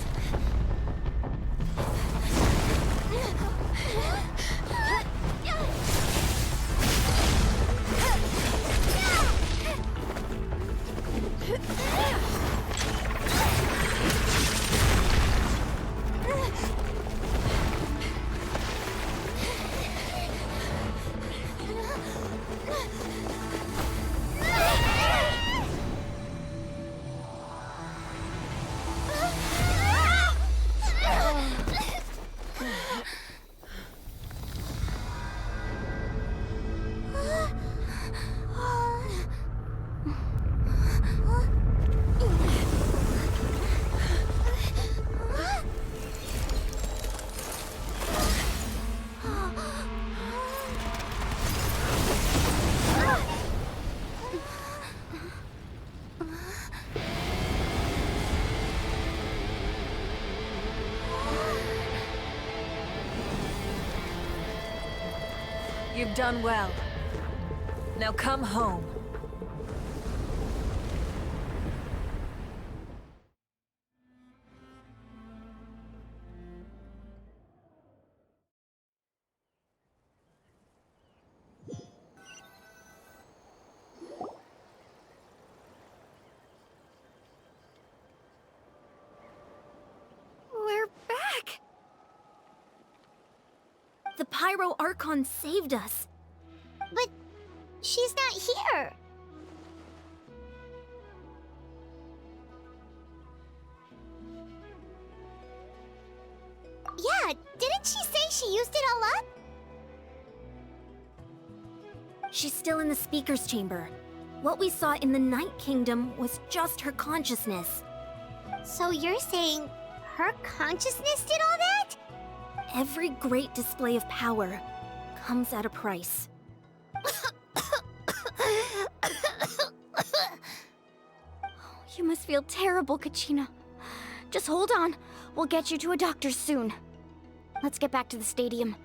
You've done well. Now come home. We're back! The Pyro Archon saved us. But she's not here. Yeah, didn't she say she used it all up? She's still in the speaker's chamber. What we saw in the Night Kingdom was just her consciousness. So you're saying her consciousness did all that? Every great display of power comes at a price. You must feel terrible, Kachina. Just hold on. We'll get you to a doctor soon. Let's get back to the stadium.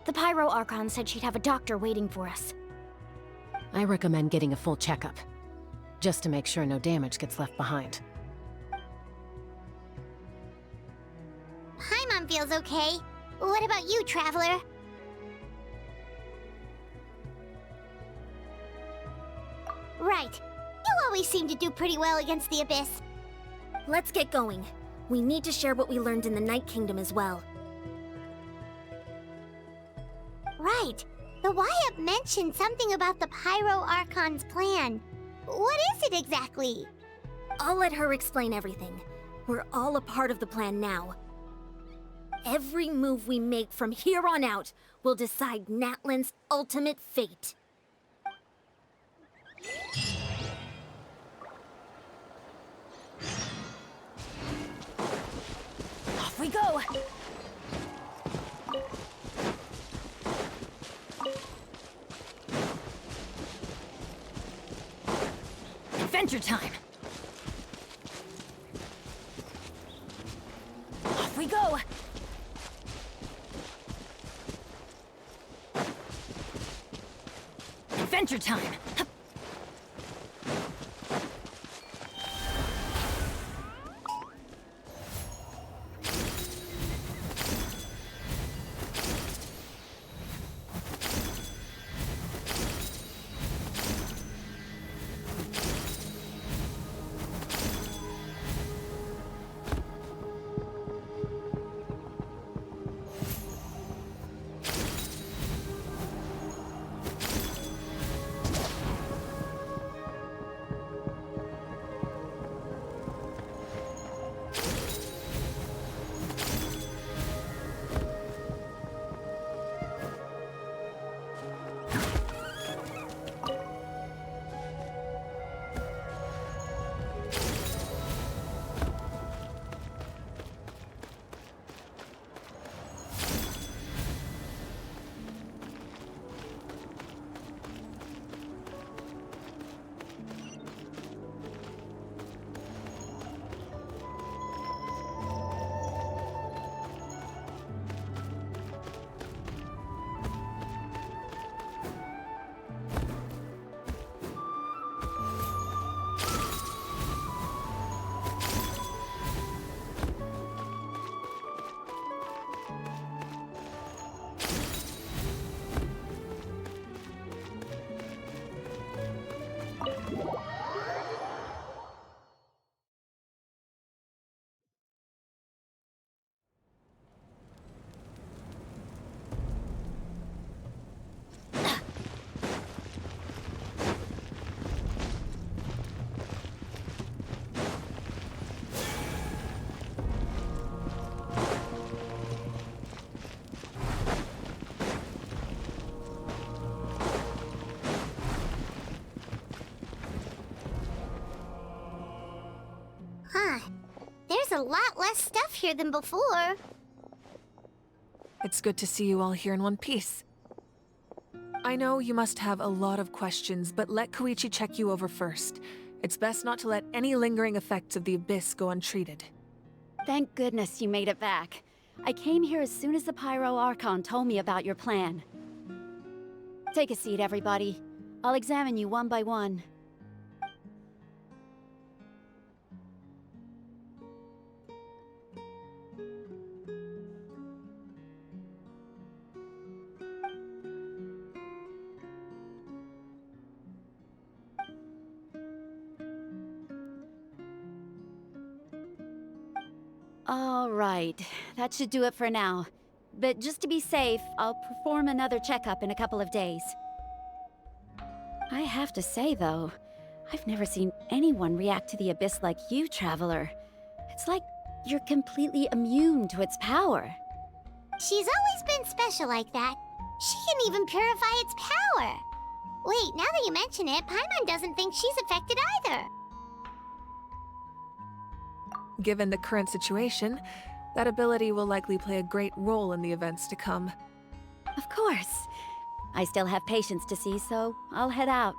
The Pyro Archon said she'd have a doctor waiting for us. I recommend getting a full checkup, just to make sure no damage gets left behind. Paimon feels okay. What about you, Traveler? Right. You always seem to do pretty well against the Abyss. Let's get going. We need to share what we learned in the Night Kingdom as well. Right. The Wyatt mentioned something about the Pyro Archon's plan. What is it exactly? I'll let her explain everything. We're all a part of the plan now. Every move we make from here on out will decide Natlan's ultimate fate. Off we go! Adventure time! Off we go! Adventure time! Hup. Huh. There's a lot less stuff here than before. It's good to see you all here in one piece. I know you must have a lot of questions, but let Koichi check you over first. It's best not to let any lingering effects of the Abyss go untreated. Thank goodness you made it back. I came here as soon as the Pyro Archon told me about your plan. Take a seat, everybody. I'll examine you one by one. All right, that should do it for now. But just to be safe, I'll perform another checkup in a couple of days. I have to say, though, I've never seen anyone react to the Abyss like you, Traveler. It's like you're completely immune to its power. She's always been special like that. She can even purify its power. Wait, now that you mention it, Paimon doesn't think she's affected either. Given the current situation, that ability will likely play a great role in the events to come. Of course. I still have patients to see, so I'll head out.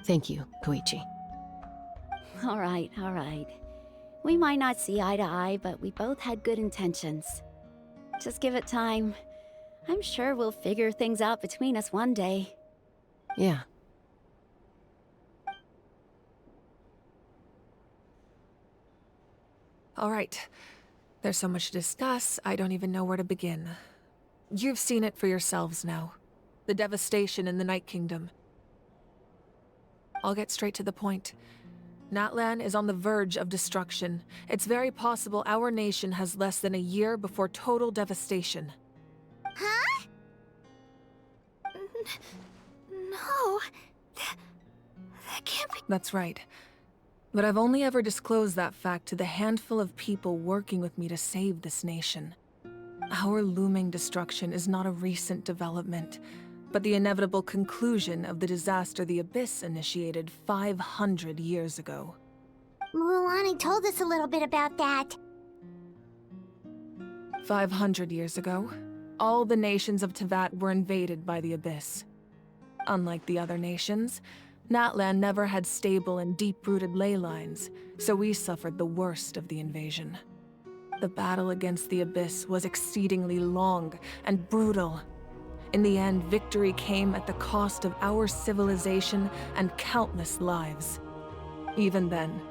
Thank you, Koichi. All right, all right. We might not see eye to eye, but we both had good intentions. Just give it time. I'm sure we'll figure things out between us one day. Yeah. All right. There's so much to discuss, I don't even know where to begin. You've seen it for yourselves now. The devastation in the Night Kingdom. I'll get straight to the point. Natlan is on the verge of destruction. It's very possible our nation has less than a year before total devastation. Huh? No. That can't be... That's right. But I've only ever disclosed that fact to the handful of people working with me to save this nation. Our looming destruction is not a recent development, but the inevitable conclusion of the disaster the Abyss initiated 500 years ago. Mualani told us a little bit about that. 500 years ago, all the nations of Tevat were invaded by the Abyss. Unlike the other nations, Natlan never had stable and deep-rooted ley lines, so we suffered the worst of the invasion. The battle against the Abyss was exceedingly long and brutal. In the end, victory came at the cost of our civilization and countless lives. Even then,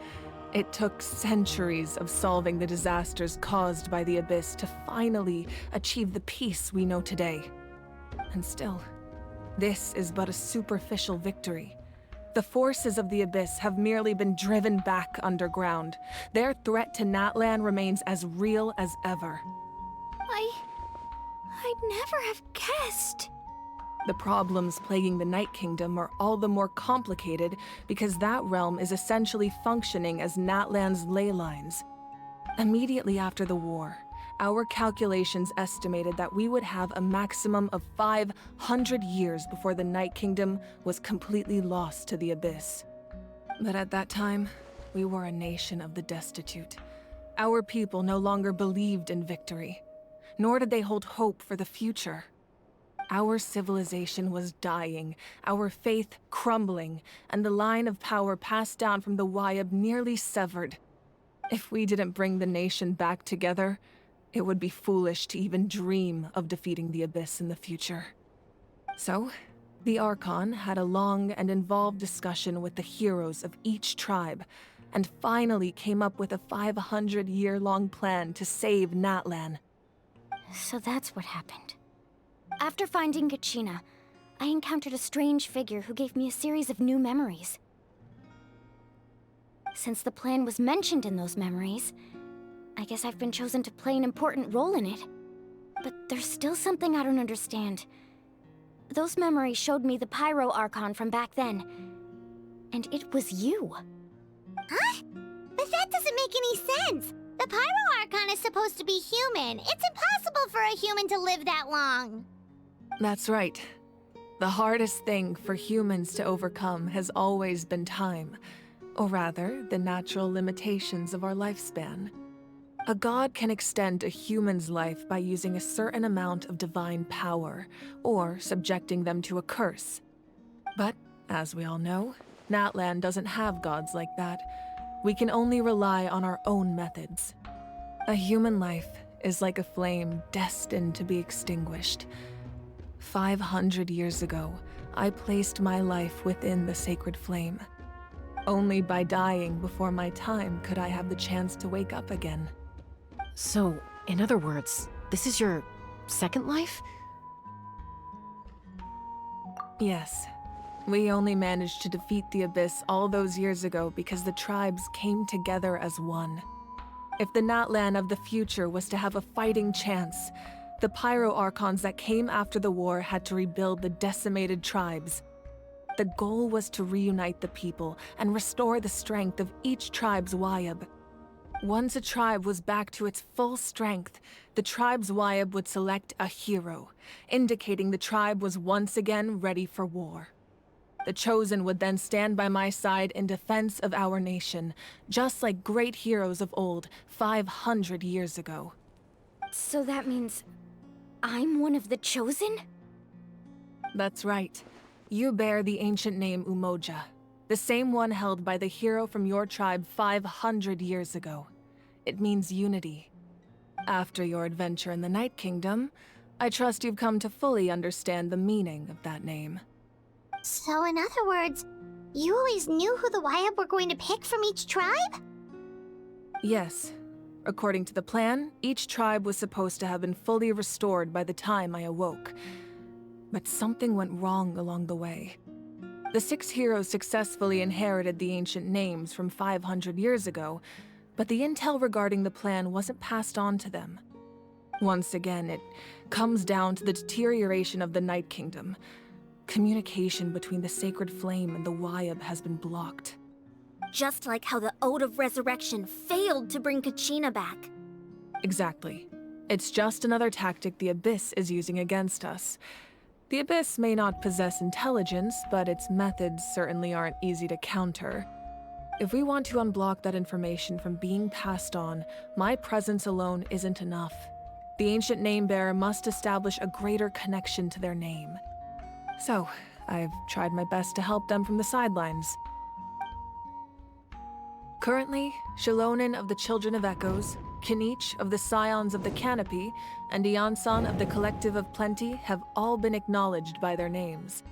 it took centuries of solving the disasters caused by the Abyss to finally achieve the peace we know today. And still, this is but a superficial victory. The forces of the Abyss have merely been driven back underground. Their threat to Natlan remains as real as ever. I'd never have guessed. The problems plaguing the Night Kingdom are all the more complicated because that realm is essentially functioning as Natlan's ley lines. Immediately after the war, our calculations estimated that we would have a maximum of 500 years before the Night Kingdom was completely lost to the Abyss. But at that time, we were a nation of the destitute. Our people no longer believed in victory, nor did they hold hope for the future. Our civilization was dying, our faith crumbling, and the line of power passed down from the Wayab nearly severed. If we didn't bring the nation back together, it would be foolish to even dream of defeating the Abyss in the future. So, the Archon had a long and involved discussion with the heroes of each tribe, and finally came up with a 500-year-long plan to save Natlan. So that's what happened. After finding Gachina, I encountered a strange figure who gave me a series of new memories. Since the plan was mentioned in those memories, I guess I've been chosen to play an important role in it. But there's still something I don't understand. Those memories showed me the Pyro Archon from back then, and it was you. Huh? But that doesn't make any sense. The Pyro Archon is supposed to be human. It's impossible for a human to live that long. That's right. The hardest thing for humans to overcome has always been time, or rather, the natural limitations of our lifespan. A god can extend a human's life by using a certain amount of divine power, or subjecting them to a curse. But, as we all know, Natlan doesn't have gods like that. We can only rely on our own methods. A human life is like a flame destined to be extinguished. 500 years ago, I placed my life within the sacred flame. Only by dying before my time could I have the chance to wake up again. So, in other words, this is your second life? Yes. We only managed to defeat the Abyss all those years ago because the tribes came together as one. If the Natlan of the future was to have a fighting chance, the Pyro Archons that came after the war had to rebuild the decimated tribes. The goal was to reunite the people and restore the strength of each tribe's Wayab. Once a tribe was back to its full strength, the tribe's Wayab would select a hero, indicating the tribe was once again ready for war. The Chosen would then stand by my side in defense of our nation, just like great heroes of old, 500 years ago. So that means I'm one of the Chosen? That's right. You bear the ancient name Umoja, the same one held by the hero from your tribe 500 years ago. It means unity. After your adventure in the Night Kingdom, I trust you've come to fully understand the meaning of that name. So in other words, you always knew who the Wayab were going to pick from each tribe? Yes. According to the plan, each tribe was supposed to have been fully restored by the time I awoke. But something went wrong along the way. The 6 heroes successfully inherited the ancient names from 500 years ago, but the intel regarding the plan wasn't passed on to them. Once again, it comes down to the deterioration of the Night Kingdom. Communication between the Sacred Flame and the Wayab has been blocked. Just like how the Ode of Resurrection failed to bring Kachina back. Exactly. It's just another tactic the Abyss is using against us. The Abyss may not possess intelligence, but its methods certainly aren't easy to counter. If we want to unblock that information from being passed on, my presence alone isn't enough. The ancient name-bearer must establish a greater connection to their name. So, I've tried my best to help them from the sidelines. Currently, Shilonen of the Children of Echoes, Kinich of the Scions of the Canopy, and Iansan of the Collective of Plenty have all been acknowledged by their names.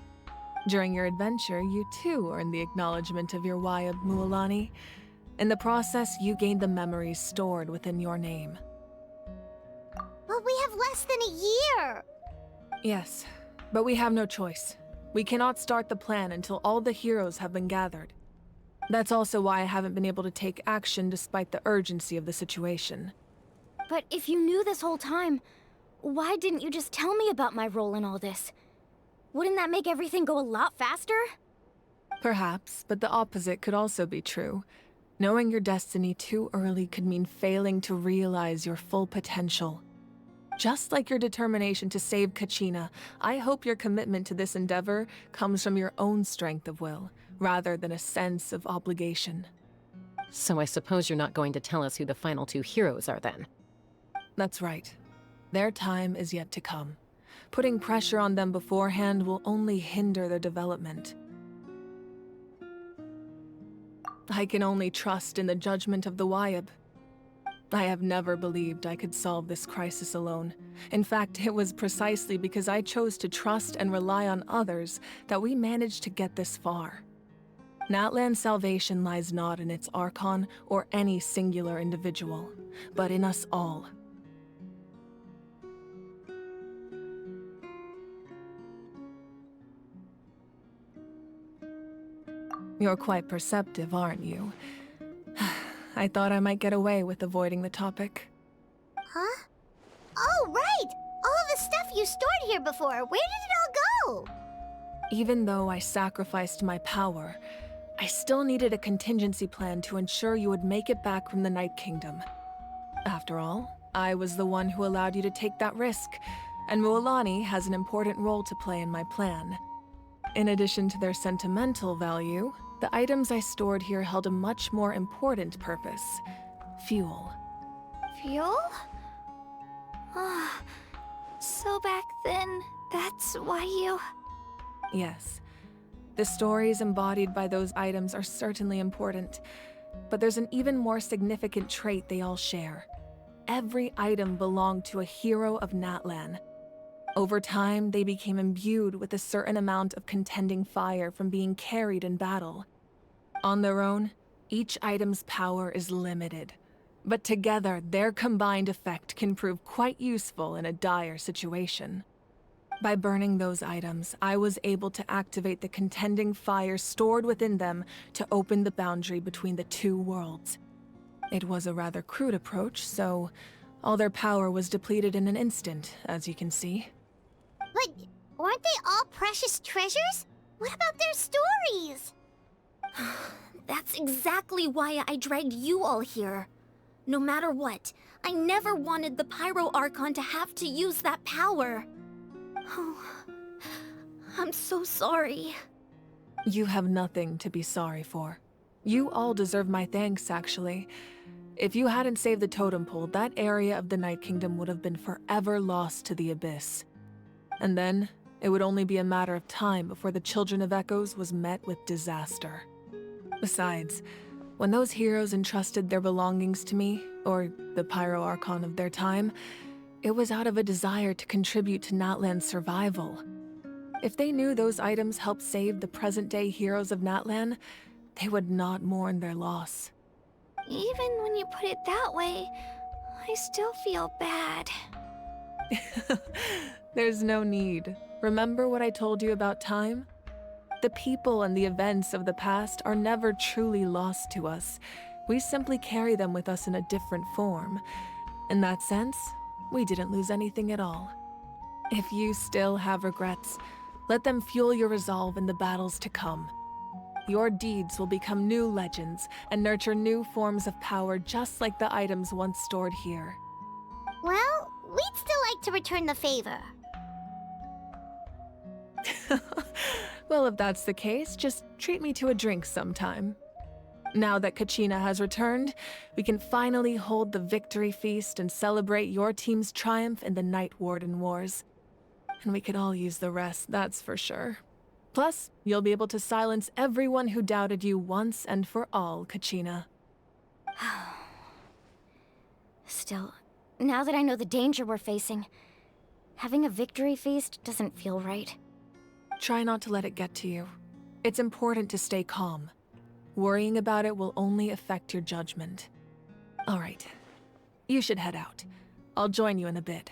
During your adventure, you too earned the acknowledgement of your Wayab, Mualani. In the process, you gained the memories stored within your name. But we have less than a year! Yes, but we have no choice. We cannot start the plan until all the heroes have been gathered. That's also why I haven't been able to take action despite the urgency of the situation. But if you knew this whole time, why didn't you just tell me about my role in all this? Wouldn't that make everything go a lot faster? Perhaps, but the opposite could also be true. Knowing your destiny too early could mean failing to realize your full potential. Just like your determination to save Kachina, I hope your commitment to this endeavor comes from your own strength of will, rather than a sense of obligation. So I suppose you're not going to tell us who the final 2 heroes are then? That's right. Their time is yet to come. Putting pressure on them beforehand will only hinder their development. I can only trust in the judgment of the Wayab. I have never believed I could solve this crisis alone. In fact, it was precisely because I chose to trust and rely on others that we managed to get this far. Natlan's salvation lies not in its Archon or any singular individual, but in us all. You're quite perceptive, aren't you? I thought I might get away with avoiding the topic. Huh? Oh, right! All of the stuff you stored here before, where did it all go? Even though I sacrificed my power, I still needed a contingency plan to ensure you would make it back from the Night Kingdom. After all, I was the one who allowed you to take that risk, and Mualani has an important role to play in my plan. In addition to their sentimental value, the items I stored here held a much more important purpose: fuel. Fuel? So back then, that's why you... Yes. The stories embodied by those items are certainly important, but there's an even more significant trait they all share. Every item belonged to a hero of Natlan. Over time, they became imbued with a certain amount of contending fire from being carried in battle. On their own, each item's power is limited, but together, their combined effect can prove quite useful in a dire situation. By burning those items, I was able to activate the contending fire stored within them to open the boundary between the 2 worlds. It was a rather crude approach, so all their power was depleted in an instant, as you can see. But weren't they all precious treasures? What about their stories? That's exactly why I dragged you all here. No matter what, I never wanted the Pyro Archon to have to use that power. Oh, I'm so sorry. You have nothing to be sorry for. You all deserve my thanks, actually. If you hadn't saved the totem pole, that area of the Night Kingdom would have been forever lost to the abyss. And then, it would only be a matter of time before the Children of Echoes was met with disaster. Besides, when those heroes entrusted their belongings to me, or the Pyro Archon of their time, it was out of a desire to contribute to Natlan's survival. If they knew those items helped save the present-day heroes of Natlan, they would not mourn their loss. Even when you put it that way, I still feel bad. There's no need. Remember what I told you about time? The people and the events of the past are never truly lost to us. We simply carry them with us in a different form. In that sense, we didn't lose anything at all. If you still have regrets, let them fuel your resolve in the battles to come. Your deeds will become new legends and nurture new forms of power just like the items once stored here. Well, we'd still like to return the favor. Well, if that's the case, just treat me to a drink sometime. Now that Kachina has returned, we can finally hold the victory feast and celebrate your team's triumph in the Night Warden Wars. And we could all use the rest, that's for sure. Plus, you'll be able to silence everyone who doubted you once and for all, Kachina. Still, now that I know the danger we're facing, having a victory feast doesn't feel right. Try not to let it get to you. It's important to stay calm. Worrying about it will only affect your judgment. All right. You should head out. I'll join you in a bit.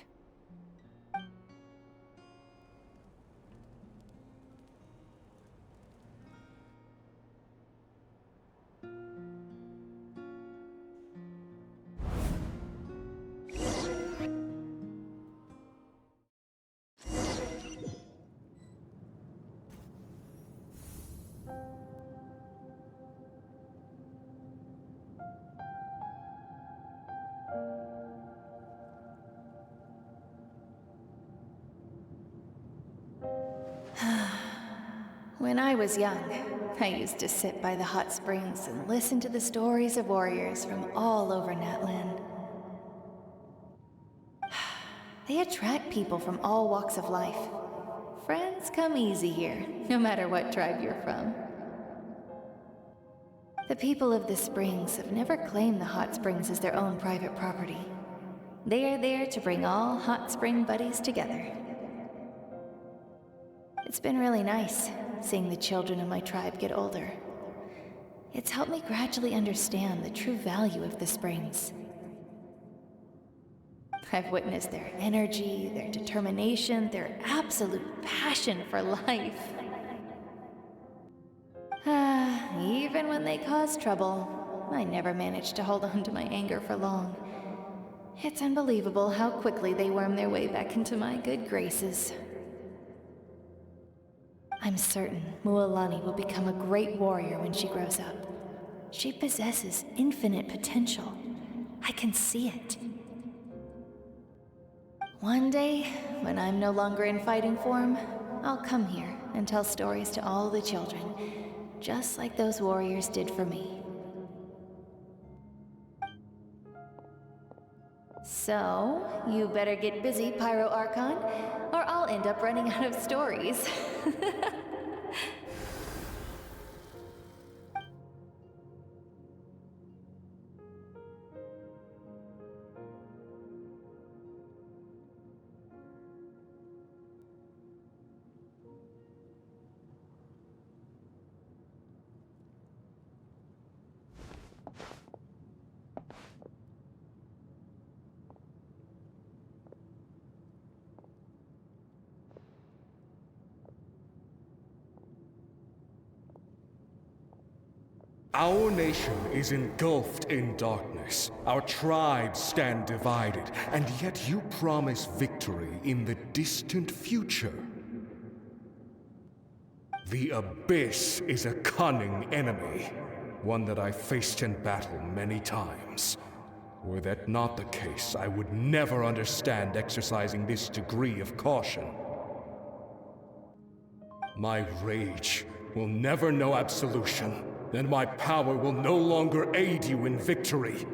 When I was young, I used to sit by the hot springs and listen to the stories of warriors from all over Natlan. They attract people from all walks of life. Friends come easy here, no matter what tribe you're from. The people of the springs have never claimed the hot springs as their own private property. They are there to bring all hot spring buddies together. It's been really nice, seeing the children of my tribe get older. It's helped me gradually understand the true value of the springs. I've witnessed their energy, their determination, their absolute passion for life. Even when they cause trouble, I never managed to hold on to my anger for long. It's unbelievable how quickly they worm their way back into my good graces. I'm certain Mualani will become a great warrior when she grows up. She possesses infinite potential. I can see it. One day, when I'm no longer in fighting form, I'll come here and tell stories to all the children, just like those warriors did for me. So, you better get busy, Pyro Archon, or I'll end up running out of stories. Our nation is engulfed in darkness. Our tribes stand divided, and yet you promise victory in the distant future. The Abyss is a cunning enemy, one that I've faced in battle many times. Were that not the case, I would never understand exercising this degree of caution. My rage will never know absolution, and my power will no longer aid you in victory.